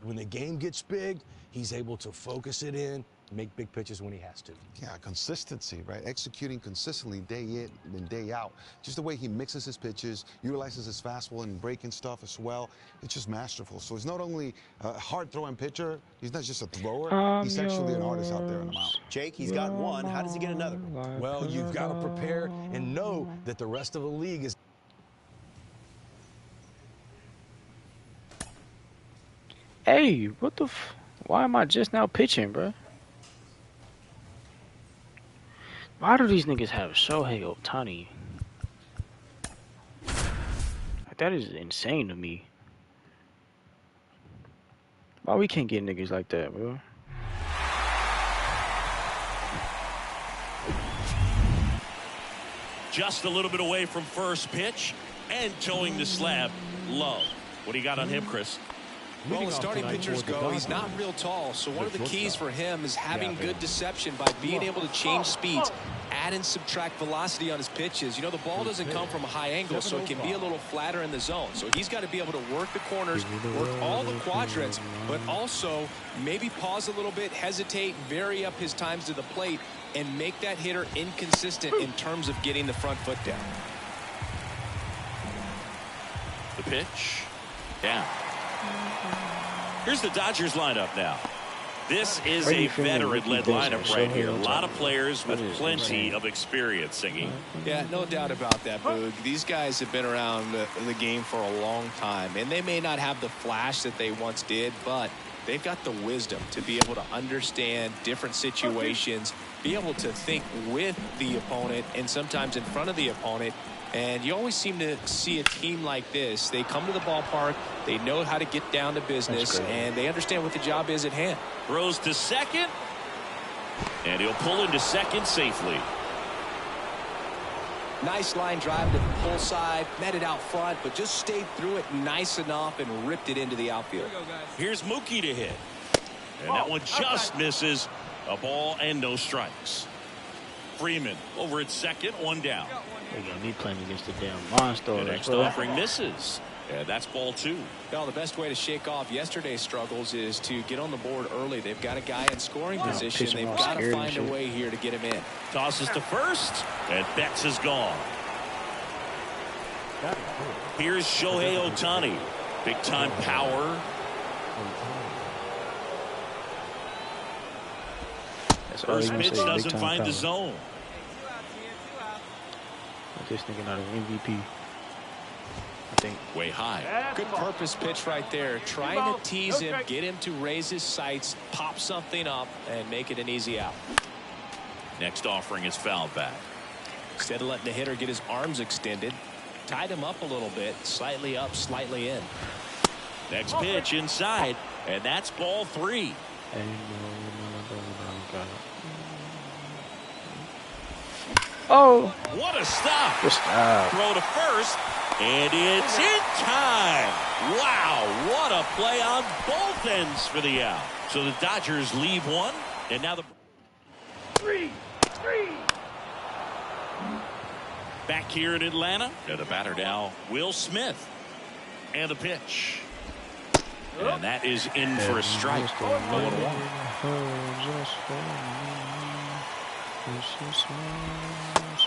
When the game gets big, he's able to focus it in, make big pitches when he has to. Yeah, consistency, right? Executing consistently day in and day out. Just the way he mixes his pitches, utilizes his fastball and breaking stuff as well. It's just masterful. So he's not only a hard-throwing pitcher, he's not just a thrower, he's actually an artist out there on the mound. Jake, he's got one. How does he get another? Well, you've got to prepare and know that the rest of the league is... Hey, what the why am I just now pitching, bro? Why do these niggas have Shohei Ohtani? Like, that is insane to me. Why we can't get niggas like that, bro? Just a little bit away from first pitch and towing the slab. Love. What do you got on him, Chris? Well, as starting pitchers go, he's not real tall, so one of the keys for him is having good deception by being able to change speeds, add and subtract velocity on his pitches. You know, the ball doesn't come from a high angle, so it can be a little flatter in the zone. So he's got to be able to work the corners, work all the quadrants, but also maybe pause a little bit, hesitate, vary up his times to the plate, and make that hitter inconsistent in terms of getting the front foot down. The pitch. Down. Here's the Dodgers lineup now. This is a veteran-led lineup right here. A lot of players with plenty of experience singing. Yeah, no doubt about that, Boog. These guys have been around the game for a long time, and they may not have the flash that they once did, but they've got the wisdom to be able to understand different situations, be able to think with the opponent and sometimes in front of the opponent. And you always seem to see a team like this. They come to the ballpark, they know how to get down to business, and they understand what the job is at hand. Throws to second, and he'll pull into second safely. Nice line drive to the pull side, met it out front, but just stayed through it nice enough and ripped it into the outfield. Here's Mookie to hit. And that one just misses. A ball and no strikes. Freeman over at second, one down. They got me playing against the damn monster. The next offering misses. And that's ball two. Well, the best way to shake off yesterday's struggles is to get on the board early. They've got a guy in scoring position. They've got to find a way here to get him in. Tosses to first, and Betts is gone. Here's Shohei Ohtani. Big-time power. First pitch doesn't find the zone. This nigga not an MVP. I think. Way high. Good purpose pitch right there. Trying to tease him, get him to raise his sights, pop something up, and make it an easy out. Next offering is fouled back. Instead of letting the hitter get his arms extended, tied him up a little bit, slightly up, slightly in. Next pitch inside, and that's ball 3. Oh, what a stop. Good stop. Throw to first, and it's in time. Wow, what a play on both ends for the out. So the Dodgers leave one, and now the... Three. Back here in Atlanta, and the batter now, Will Smith. And the pitch. And that is in for a strike. 0-1.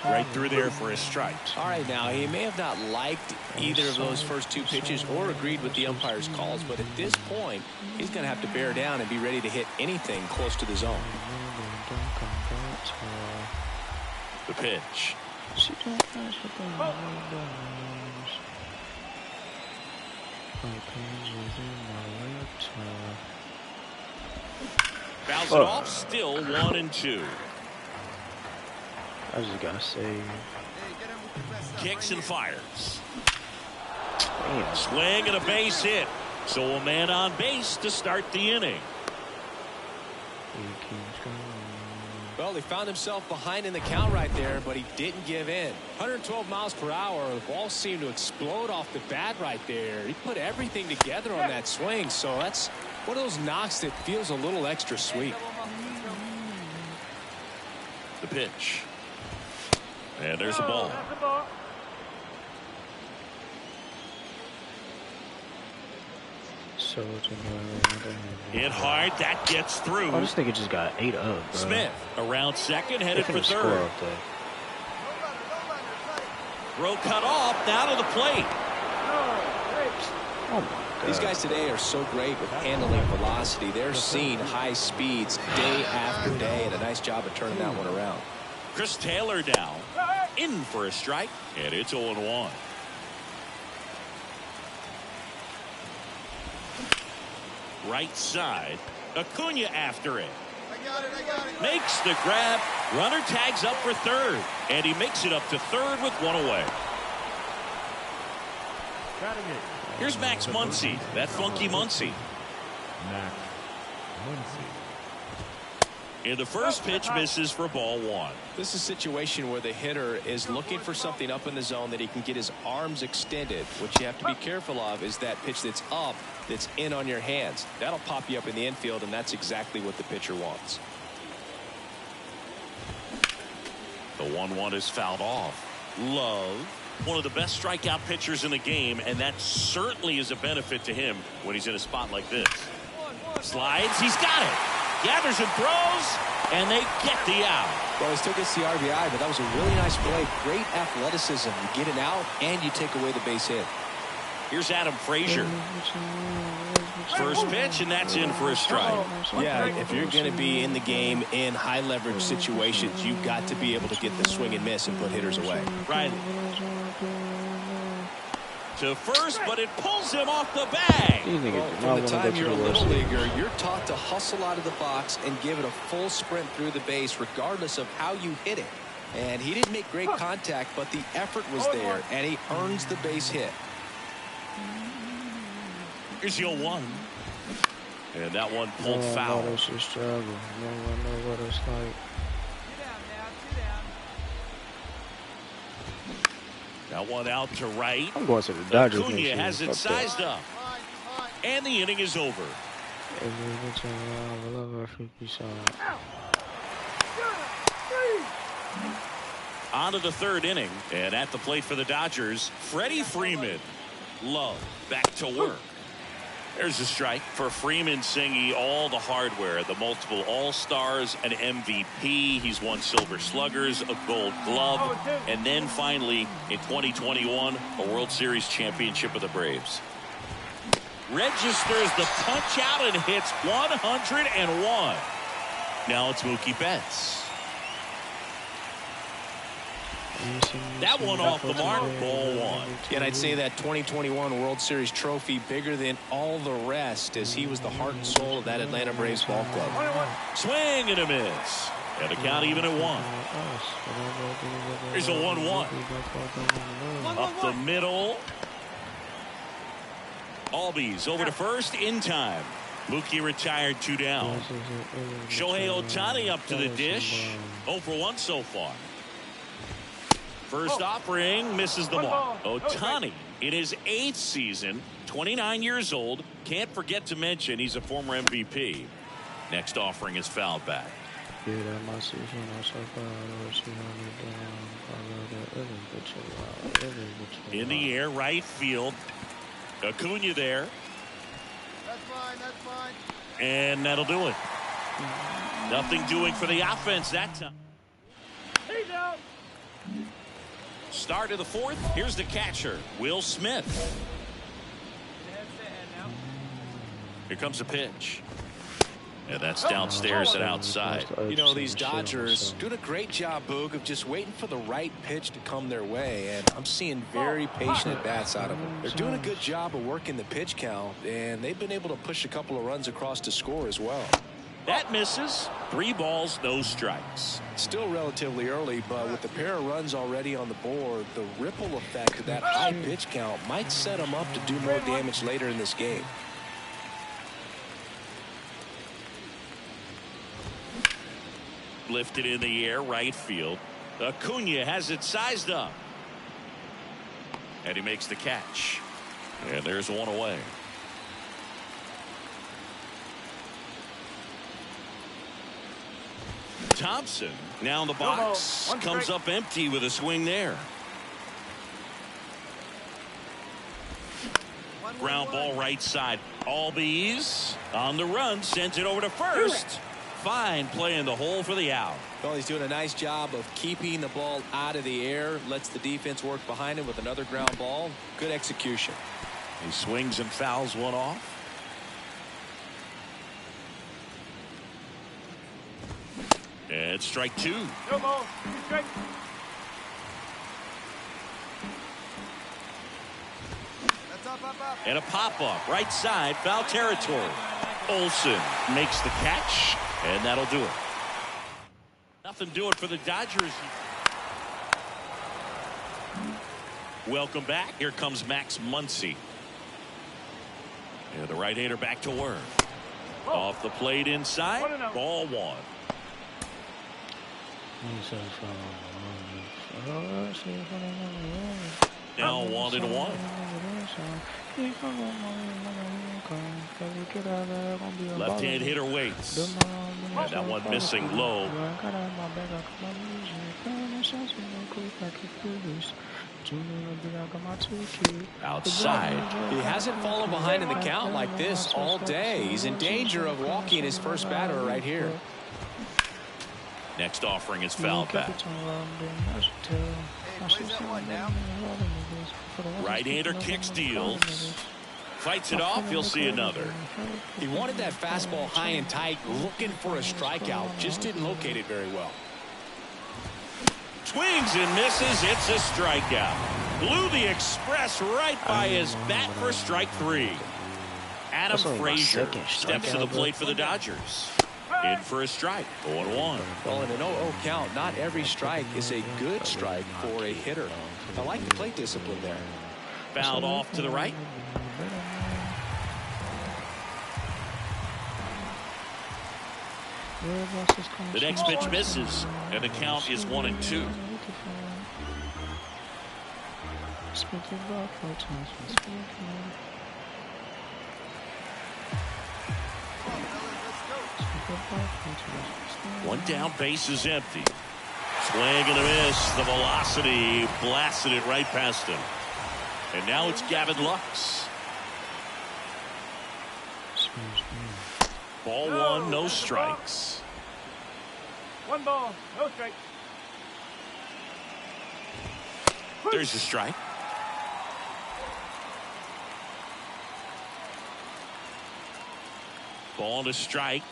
Right through there for a strike. All right, now, he may have not liked either of those first 2 pitches or agreed with the umpire's calls, but at this point, he's going to have to bear down and be ready to hit anything close to the zone. The pitch. Fouls it off, still 1-2. I just gotta say, Kicks and fires. Swing and a base hit. So a man on base to start the inning. Well, he found himself behind in the count right there, but he didn't give in. 112 miles per hour. The ball seemed to explode off the bat right there. He put everything together on that swing, so that's one of those knocks that feels a little extra sweet. The pitch. And there's a ball. Hit hard, that gets through. Oh, this nigga just got 8 up, bro. Smith around second, headed for third. Throw cut off, now to the plate. Oh my God. These guys today are so great with handling velocity. They're seeing high speeds day after day, and a nice job of turning that one around. Chris Taylor down, in for a strike, and it's 0-1. Right side, Acuna after it. I got it. Makes the grab, runner tags up for third, and he makes it up to third with 1 away. Here's Max Muncy, that funky Muncy. Max Muncy. And the first pitch misses for ball 1. This is a situation where the hitter is looking for something up in the zone that he can get his arms extended. What you have to be careful of is that pitch that's up, that's in on your hands. That'll pop you up in the infield, and that's exactly what the pitcher wants. The 1-1 is fouled off. Love, one of the best strikeout pitchers in the game, and that certainly is a benefit to him when he's in a spot like this. Slides, he's got it. Gathers and throws, and they get the out. Well, he still gets the RBI, but that was a really nice play. Great athleticism. You get it out, and you take away the base hit. Here's Adam Frazier. First pitch, and that's in for a strike. Yeah, if you're going to be in the game in high leverage situations, you've got to be able to get the swing and miss and put hitters away. Riley. To first, but it pulls him off the bag. Well, from the time you're a little leaguer, you're taught to hustle out of the box and give it a full sprint through the base regardless of how you hit it. And he didn't make great contact, but the effort was there, and he earns the base hit. Here's the 0-1. And that one pulled foul. That one out to right. I'm going to the Dodgers. Acuna has it sized up. And the inning is over. On to the third inning. And at the plate for the Dodgers, Freddie Freeman. Love back to work. There's a strike for Freeman, singing all the hardware, the multiple All-Stars, an MVP. He's won Silver Sluggers, a Gold Glove, and then finally in 2021 a World Series championship with the Braves. Registers the punch out and hits 101. Now it's Mookie Betts. That one off the mark, ball 1. And I'd say that 2021 World Series trophy bigger than all the rest, as he was the heart and soul of that Atlanta Braves ball club. Swing and a miss. And the count even at 1. Here's a 1-1. Up the middle. Albies over to first in time. Mookie retired 2 down. Shohei Ohtani up to the dish. 0 for 1 so far. First offering misses the mark. Ohtani in his 8th season, 29 years old. Can't forget to mention he's a former MVP. Next offering is fouled back. In the air, right field. Acuna there. That's fine, that's fine. And that'll do it. Nothing doing for the offense that time. He's out. Start of the 4th. Here's the catcher, Will Smith. Here comes the pitch. And that's downstairs and outside. You know, these Dodgers doing a great job, Boog, of just waiting for the right pitch to come their way. And I'm seeing very patient at-bats out of them. They're doing a good job of working the pitch count, and they've been able to push a couple of runs across to score as well. That misses. 3 balls, no strikes. Still relatively early, but with the pair of runs already on the board, the ripple effect of that high pitch count might set them up to do more damage later in this game. Lifted in the air, right field. Acuna has it sized up. And he makes the catch. And there's 1 away. Thompson now in the box. Comes up empty with a swing there. Ground ball right side. Albies on the run. Sends it over to first. Fine play in the hole for the out. Well, he's doing a nice job of keeping the ball out of the air. Lets the defense work behind him with another ground ball. Good execution. He swings and fouls 1 off. And strike 2. No ball. Strike. That's up. And a pop-up right side, foul territory. Olsen makes the catch, and that'll do it. Nothing doing for the Dodgers. Welcome back. Here comes Max Muncy. And the right-hander back to work. Off the plate inside. Ball 1. Now 1-1. Left-hand hitter waits. And that one missing low. Outside. He hasn't fallen behind in the count like this all day. He's in danger of walking his first batter right here. Next offering is fouled back. Right-hander kick steals. Fights it off. He'll see another. He wanted that fastball high and tight, looking for a strikeout. Just didn't locate it very well. Swings and misses. It's a strikeout. Blew the express right by his bat for strike 3. Adam Frazier steps to the plate for the Dodgers. In for a strike. 0-1. Well, in an 0-0 count, not every strike is a good strike for a hitter. I like the plate discipline there. Fouled off to the right. The next pitch misses, and the count is 1-2. One down, base is empty. Swing and a miss. The velocity blasted it right past him. And now it's Gavin Lux. Ball 1, no strikes. 1 ball, no strikes. There's a strike. Ball to strike.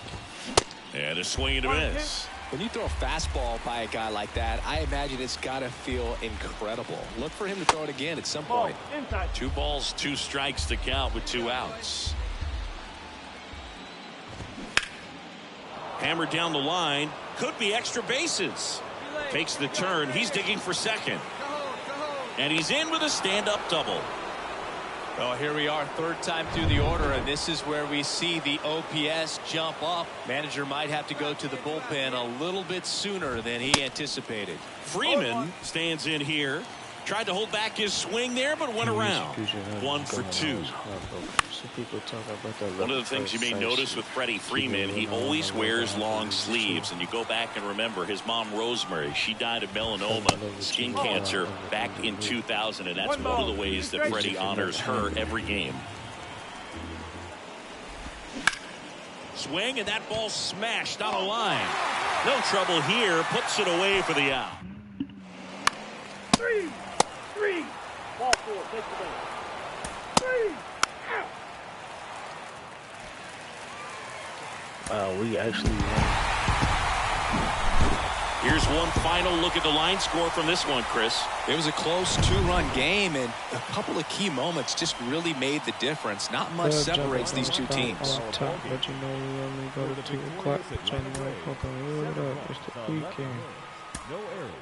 And a swing and a miss. When you throw a fastball by a guy like that, I imagine it's got to feel incredible. Look for him to throw it again at some point. 2 balls, 2 strikes to count with 2 outs. Hammered down the line. Could be extra bases. Takes the turn. He's digging for second. And he's in with a stand-up double. Well, here we are, third time through the order, and this is where we see the OPS jump up. Manager might have to go to the bullpen a little bit sooner than he anticipated. Freeman stands in here. Tried to hold back his swing there, but went around. 1 for 2. One of the things you may notice with Freddie Freeman, he always wears long sleeves. And you go back and remember his mom, Rosemary, she died of melanoma, skin cancer, back in 2000. And that's one of the ways that Freddie honors her every game. Swing, and that ball smashed on a line. No trouble here. Puts it away for the out. 3. Ball 4, take the base. 3. Out. We actually won. Here's one final look at the line score from this one, Chris. It was a close 2-run game, and a couple of key moments just really made the difference. Not much separates these two teams. But you know we only go to 2 o'clock. It's the weekend. No errors.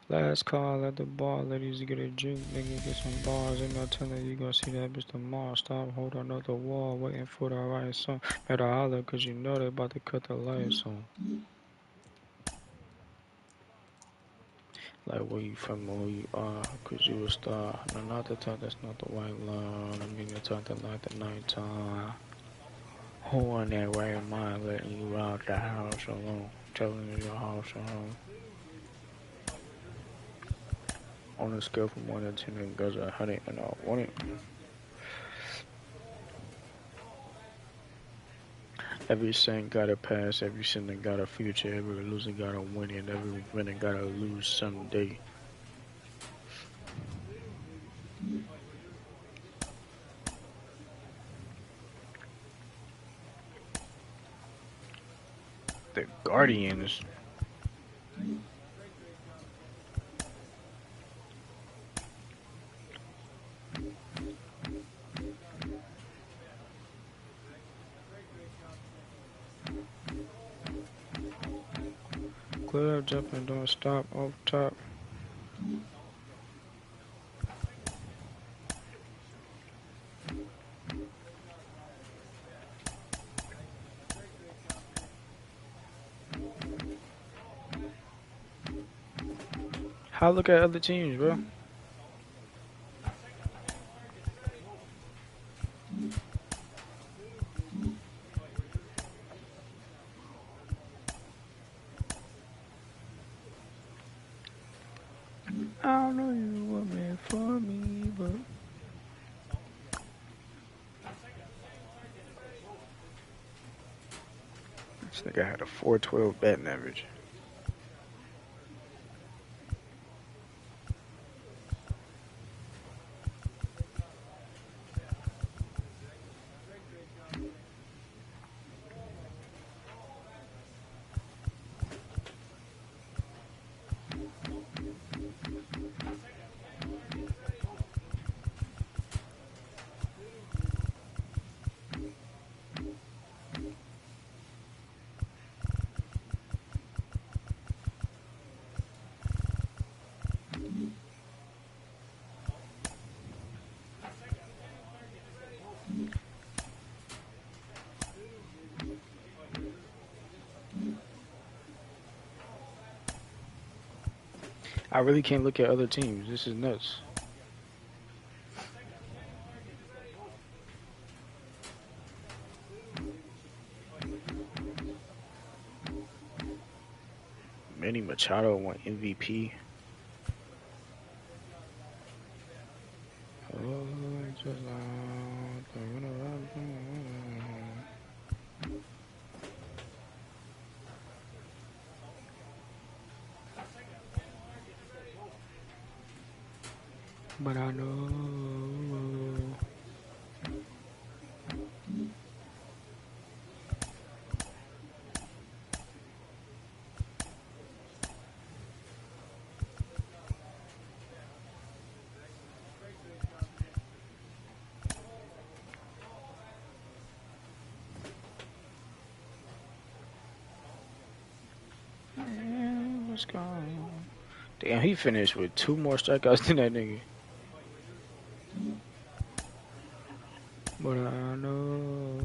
Last call at the bar, ladies, you get a drink, nigga, get some bars. Ain't no telling you gonna see that bitch tomorrow. Stop holding up the wall, waiting for the right song. Better holler, cause you know they about to cut the lights on. Like where you from, where you are, cause you a star. No, not the talk, that's not the white line. I mean the talk that like the nighttime. Who on that right mind letting you out the house alone? Telling you your house alone. On a scale from 1 to 10, it goes 100 and I want it. Every saint got a past, every sinner got a future, every loser got a win, and every winner got to lose someday. The Guardians. Clear up, jumping, don't stop, off top. How look at other teams, bro? I don't know you were meant for me, but this nigga had a 412 batting average. I really can't look at other teams. This is nuts. Manny Machado won MVP. But I know. Man, what's going on? Damn, he finished with 2 more strikeouts than that nigga. But I know.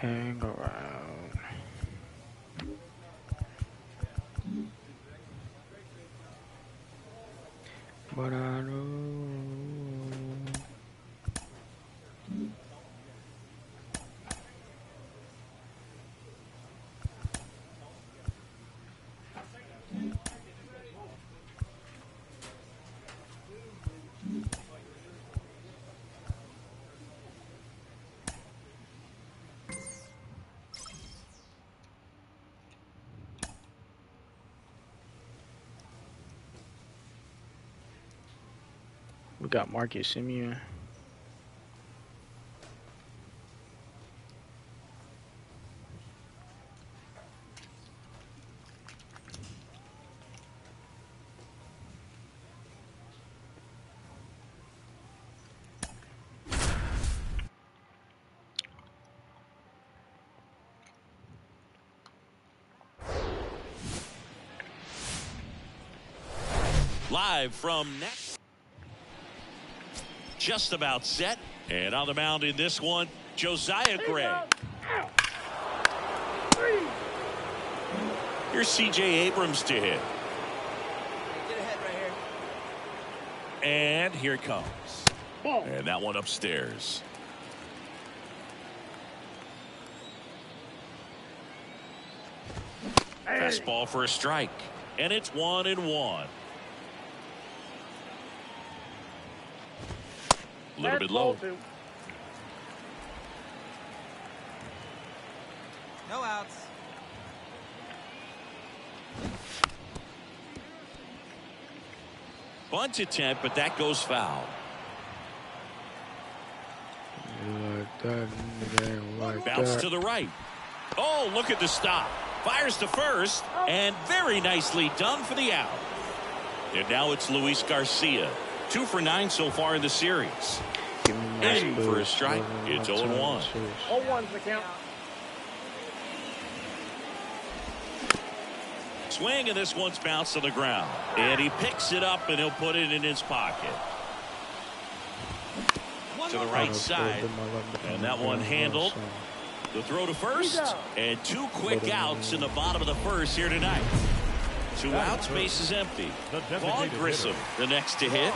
Hang around. But I know. We got Marcus Simeon. Live from next. Just about set. And on the mound in this one, Josiah Gray. Here's C.J. Abrams to hit. Get ahead right here. And here it comes. And that one upstairs. Fastball for a strike. And it's 1-1. A little bit low. No outs. Bunt attempt, but that goes foul. Bounce to the right. Oh, look at the stop. Fires to first, and very nicely done for the out. And now it's Luis Garcia. 2 for 9 so far in the series. In for a strike. It's 0-1. 0-1's the count. Swing, and this one's bounced to the ground. And he picks it up, and he'll put it in his pocket. To the right side. And that one handled. The throw to first. And 2 quick outs in the bottom of the first here tonight. 2 outs, base is empty. Paul Grissom, the next to hit.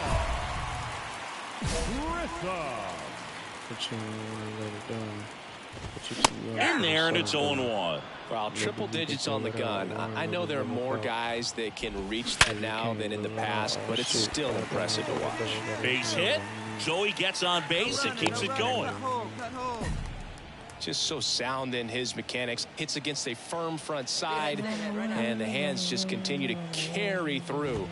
In there, and it's 0-1. Well, triple digits on the gun. I know there are more guys that can reach that now than in the past, but it's still impressive to watch. Base hit. Joey gets on base and keeps it going. Just so sound in his mechanics. Hits against a firm front side, and the hands just continue to carry through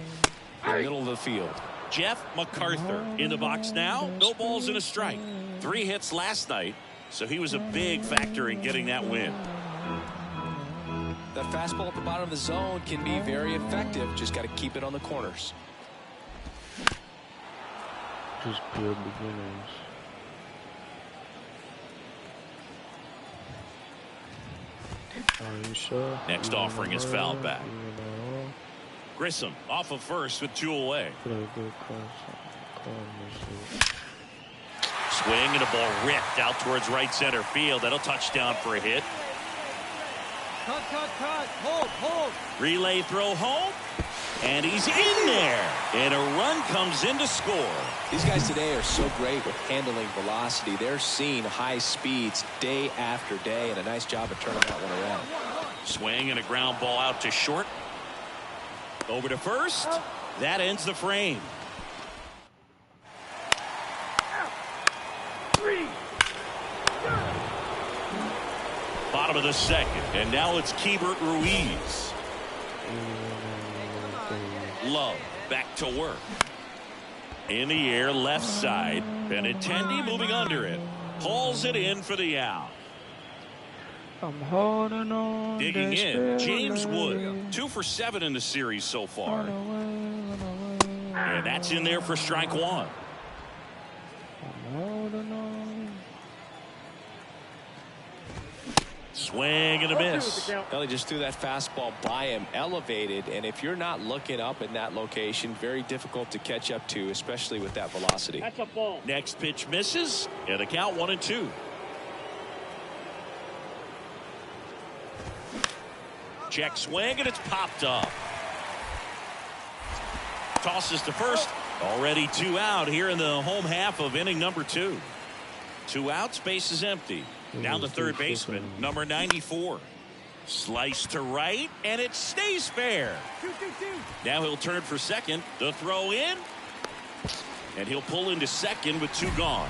the middle of the field. Jeff MacArthur in the box now. No balls and a strike. 3 hits last night, so he was a big factor in getting that win. That fastball at the bottom of the zone can be very effective. Just got to keep it on the corners. Just good beginnings. Are you sure? Next offering is fouled back. Grissom off of first with 2 away. Swing, and a ball ripped out towards right center field. That'll touchdown for a hit. Cut. Hold. Relay throw home. And he's in there. And a run comes in to score. These guys today are so great with handling velocity. They're seeing high speeds day after day, and a nice job of turning that one around. Swing and a ground ball out to short. Over to first. That ends the frame. Bottom of the second, and now it's Keibert Ruiz. Love back to work. In the air, left side. Benintendi moving under it. Hauls it in for the out. I'm holding on. Digging in, James Wood, 2 for 7 in the series so far. And that's in there for strike one. I'm holding on. Swing and a miss. Well, he just threw that fastball by him, elevated, and if you're not looking up in that location, very difficult to catch up to, especially with that velocity. That's a ball. Next pitch misses, and the count 1-2. Check swing, and it's popped up. Tosses to first. Already 2 out here in the home half of inning number 2. 2 outs, base is empty. Down the third baseman, number 94. Slice to right, and it stays fair. Now he'll turn for second. The throw in, and he'll pull into second with 2 gone.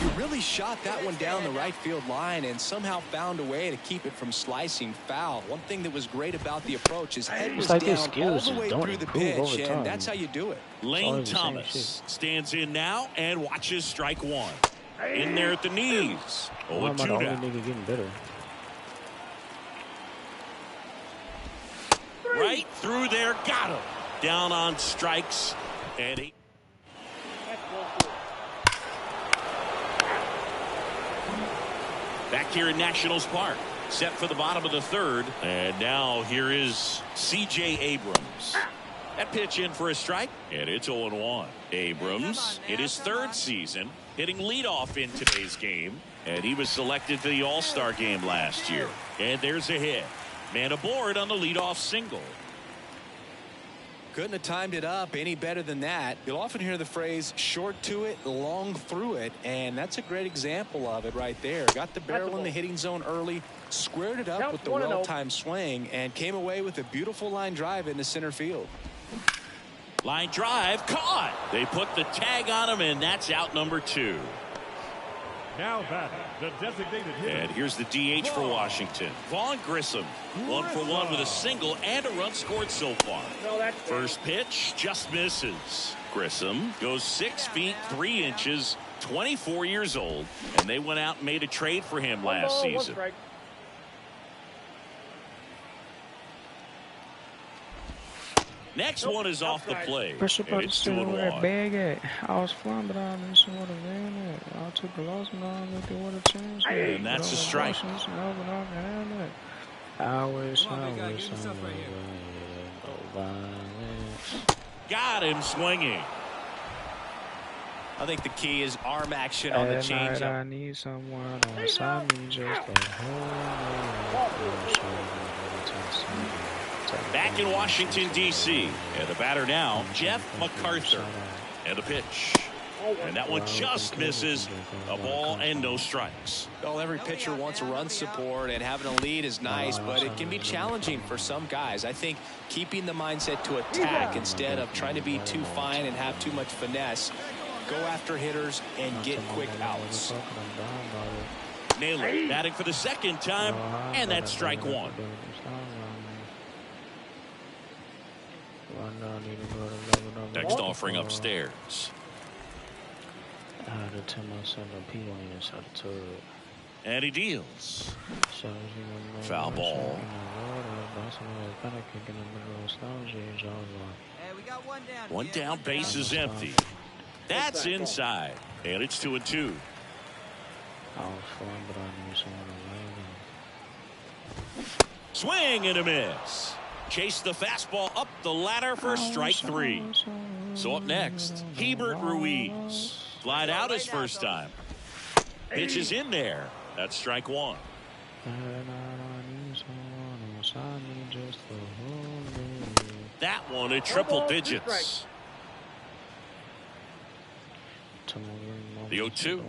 He really shot that one down the right field line and somehow found a way to keep it from slicing foul. One thing that was great about the approach, his head was down all the way through the pitch, and that's how you do it. Lane Thomas stands in now and watches strike one. In there at the knees. 0-2 now. Right through there, got him. Down on strikes, and he. Back here in Nationals Park, set for the bottom of the third, and now here is C.J. Abrams. That pitch in for a strike, and it's 0-1. Abrams, in his 3rd season, hitting leadoff in today's game, and he was selected for the All-Star game last year. And there's a hit. Man aboard on the leadoff single. Couldn't have timed it up any better than that. You'll often hear the phrase short to it, long through it, and that's a great example of it right there. Got the barrel in the hitting zone early, squared it up with the well-timed swing, and came away with a beautiful line drive into center field. Line drive caught. They put the tag on him, and that's out number 2. Now batting, the designated hitter. And here's the DH for Washington. Vaughn Grissom, 1 for 1 with a single and a run scored so far. First pitch just misses. Grissom goes 6 feet 3 inches, 24 years old, and they went out and made a trade for him last season. Next one is off the plate. It's 2-1. Bag at. I was flying, but I didn't see what I ran at. I took a loss, and I looked at what a chance. And that's a strike. Got him swinging. I think the key is arm action on the changeup. I need someone on side me just a whole. Back in Washington, D.C. And the batter now, Jeff MacArthur. And the pitch. And that one just misses. A ball and no strikes. Well, every pitcher wants run support, and having a lead is nice, but it can be challenging for some guys. I think keeping the mindset to attack instead of trying to be too fine and have too much finesse. Go after hitters and get quick outs. Naylor batting for the 2nd time, and that's strike 1. Next offering upstairs. And he deals. Foul ball. One down, base is empty. That's inside, and it's 2-2. Swing and a miss. Chase the fastball up the ladder for strike 3. So up next, Hebert Ruiz. Flied out his first time. Pitch is in there. That's strike 1. That one at triple digits. The 0-2.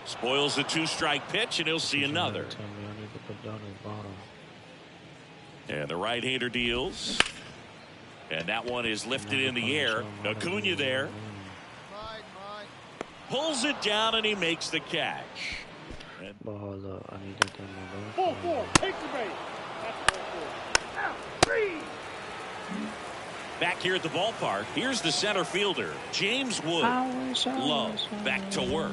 Spoils the 2-strike pitch, and he'll see another. And the right-hander deals. And that one is lifted in the air. Acuna there. Pulls it down, and he makes the catch. Ball up. I need that thing. 4-4. Take the base. That's 4-4. Back here at the ballpark, here's the center fielder, James Wood. Love back to work.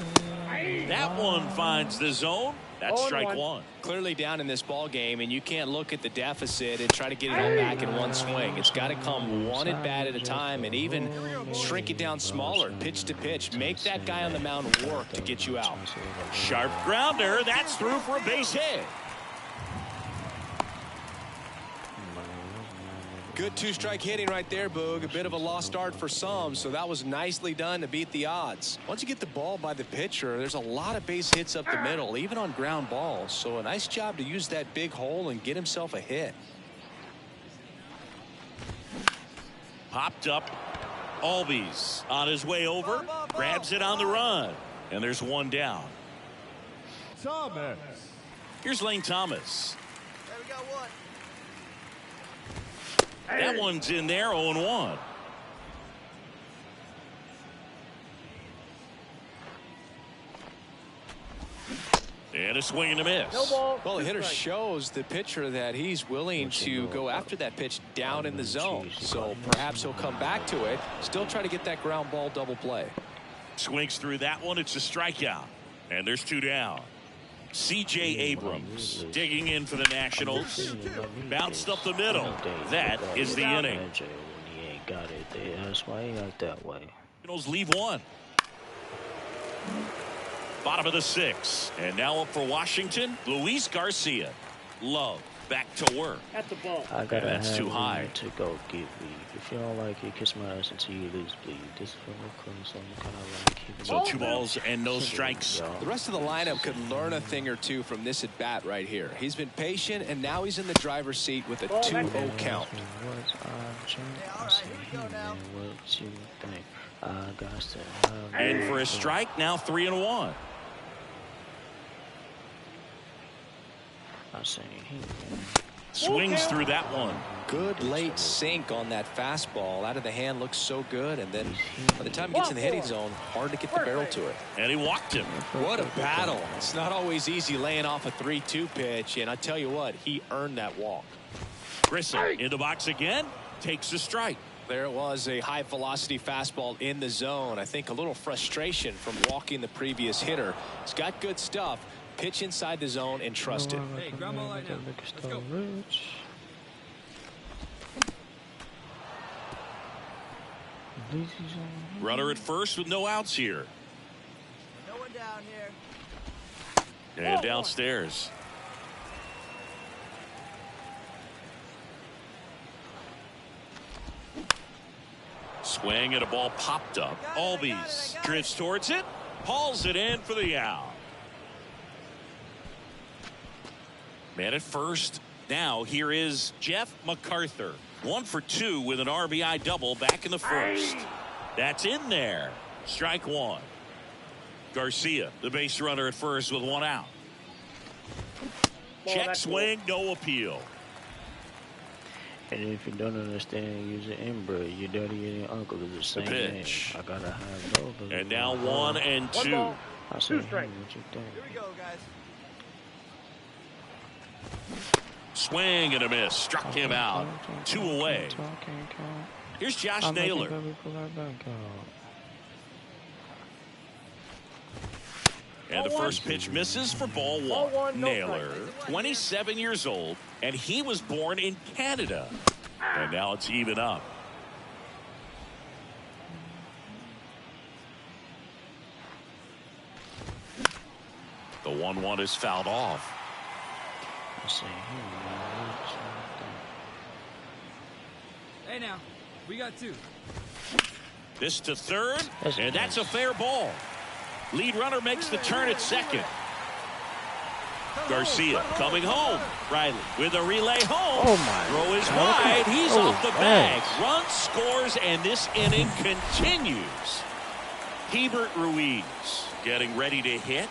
That one finds the zone. That's strike one. Clearly down in this ball game, and you can't look at the deficit and try to get it all back in one swing. It's got to come one at bat at a time, and even shrink it down smaller, pitch to pitch. Make that guy on the mound work to get you out. Sharp grounder. That's through for a base hit. Good two-strike hitting right there, Boog. A bit of a lost start for some, so that was nicely done to beat the odds. Once you get the ball by the pitcher, there's a lot of base hits up the middle, even on ground balls. So a nice job to use that big hole and get himself a hit. Popped up. Albies on his way over. Grabs it on the run. And there's one down. Thomas. Here's Lane Thomas. There we go, one. That one's in there, 0-1. And a swing and a miss. No ball. Well, the hitter shows the pitcher that he's willing to go after that pitch down in the zone. So perhaps he'll come back to it. Still try to get that ground ball double play. Swings through that one. It's a strikeout. And there's two down. C.J. Abrams digging in for the Nationals. Bounced up the middle. That is the inning. He ain't got it there. That's why he got that way. Nationals leave one. Bottom of the sixth. And now up for Washington, Luis Garcia. Love back to work. I gotta That's have too high. to go get me. If you don't like it, kiss my ass until you lose, please. This is for no close, so I'm kind of like keeping So 2 balls and no strikes. The rest of the lineup could learn a thing or two from this at bat right here. He's been patient, and now he's in the driver's seat with a 2-0 count. What you think? I got to And for a strike, now 3-1. I say Swings through that one. Good late sink on that fastball. Out of the hand, looks so good, and then by the time it gets in the hitting zone, hard to get the barrel to it. And he walked him. What a battle. It's not always easy laying off a 3-2 pitch, and I tell you what, he earned that walk. Grissom in the box again, takes the strike. There it was, a high velocity fastball in the zone. I think a little frustration from walking the previous hitter. He's got good stuff. Pitch inside the zone and trust it. Hey, ground ball right now. Let's go. Runner at first with no outs here. No one down here. And downstairs. Swing and a ball popped up. Albies drifts towards it. Hauls it in for the out. Man at first. Now here is Jeff MacArthur. 1 for 2 with an RBI double back in the first. That's in there. Strike one. Garcia, the base runner at first with 1 out. Check swing, no appeal. And if you don't understand using inbred, your daddy and your uncle is the same pitch. name. I gotta have both. And now 1 and 2. I said, what you think? Here we go, guys. Swing and a miss. Struck him out. 2 away. Here's Josh Naylor. And the first pitch misses for ball one. Naylor, 27 years old, and he was born in Canada. And now it's even up. The 1-1 is fouled off. Hey now, we got 2. This to third, and that's a fair ball. Lead runner makes the turn at second. Garcia coming home. Riley with a relay home. Oh my! Throw is wide. He's off the bag. Run scores, and this inning continues. Hebert Ruiz getting ready to hit.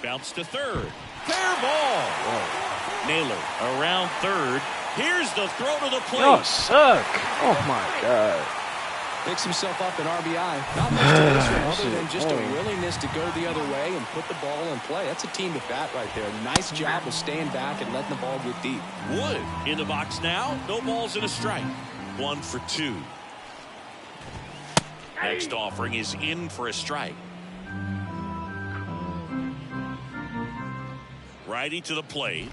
Bounce to third. Fair ball. Whoa. Naylor around third. Here's the throw to the plate. Y'all suck. Oh my God. Picks himself up an RBI. Not much to this one other than just a willingness to go the other way and put the ball in play. That's a team at bat right there. Nice job of staying back and letting the ball get deep. Wood in the box now. No balls and a strike. 1 for 2. Next offering is in for a strike. Righty to the plate.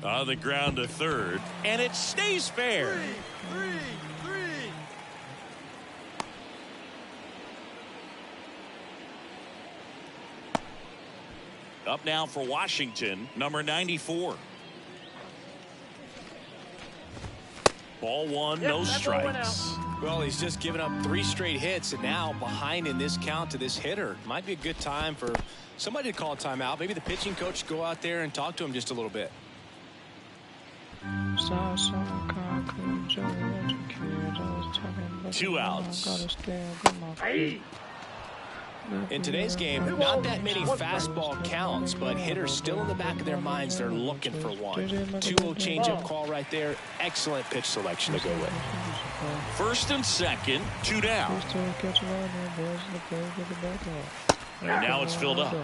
On the ground to third. And it stays fair. Three. Up now for Washington, number 94. Ball one, no strikes. Well, he's just given up 3 straight hits, and now behind in this count to this hitter. Might be a good time for somebody to call a timeout. Maybe the pitching coach go out there and talk to him just a little bit. 2 outs. In today's game, not that many fastball counts, but hitters still in the back of their minds, they're looking for one. 2-0 changeup call right there. Excellent pitch selection to go with. First and second, 2 down. And now it's filled up.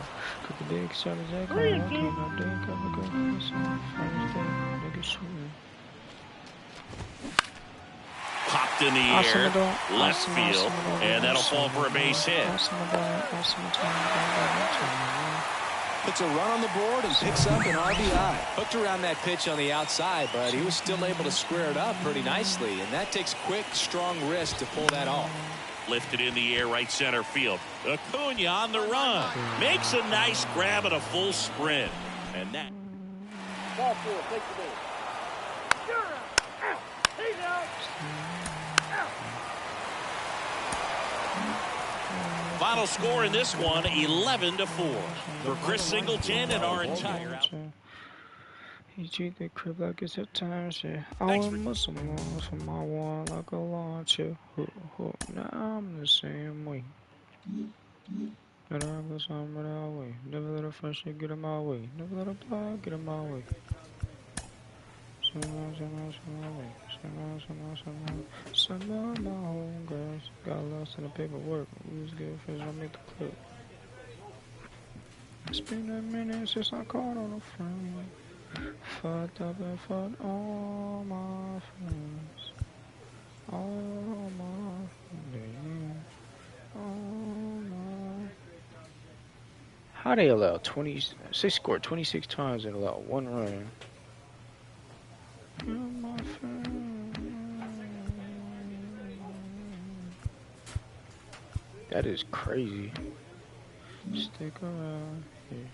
Popped in the air, left field, and that'll fall for a base hit. Puts a run on the board and picks up an RBI. Hooked around that pitch on the outside, but he was still able to square it up pretty nicely, and that takes quick, strong wrist to pull that off. Lifted in the air, right center field. Acuna on the run. Makes a nice grab at a full sprint. And that. Ball 4, take the ball. He's out. Final score in this one, 11-4. For Chris Singleton and our entire out. He treat the crib like it's a timeshare. I was muscle for my one like a launcher. Now I'm the same way. But I go somewhere that way. Never let a fresh shit get in my way. Never let a blood get in my way. Some of my homegirls got lost in the paperwork. We was good friends, I make the clip. It's been a minute since I called on a friend. Fucked up and fucked all my friends. All my friends. All my. How they allow 26 scored 26 times and allow 1 run? My friend. That is crazy. Stick around here.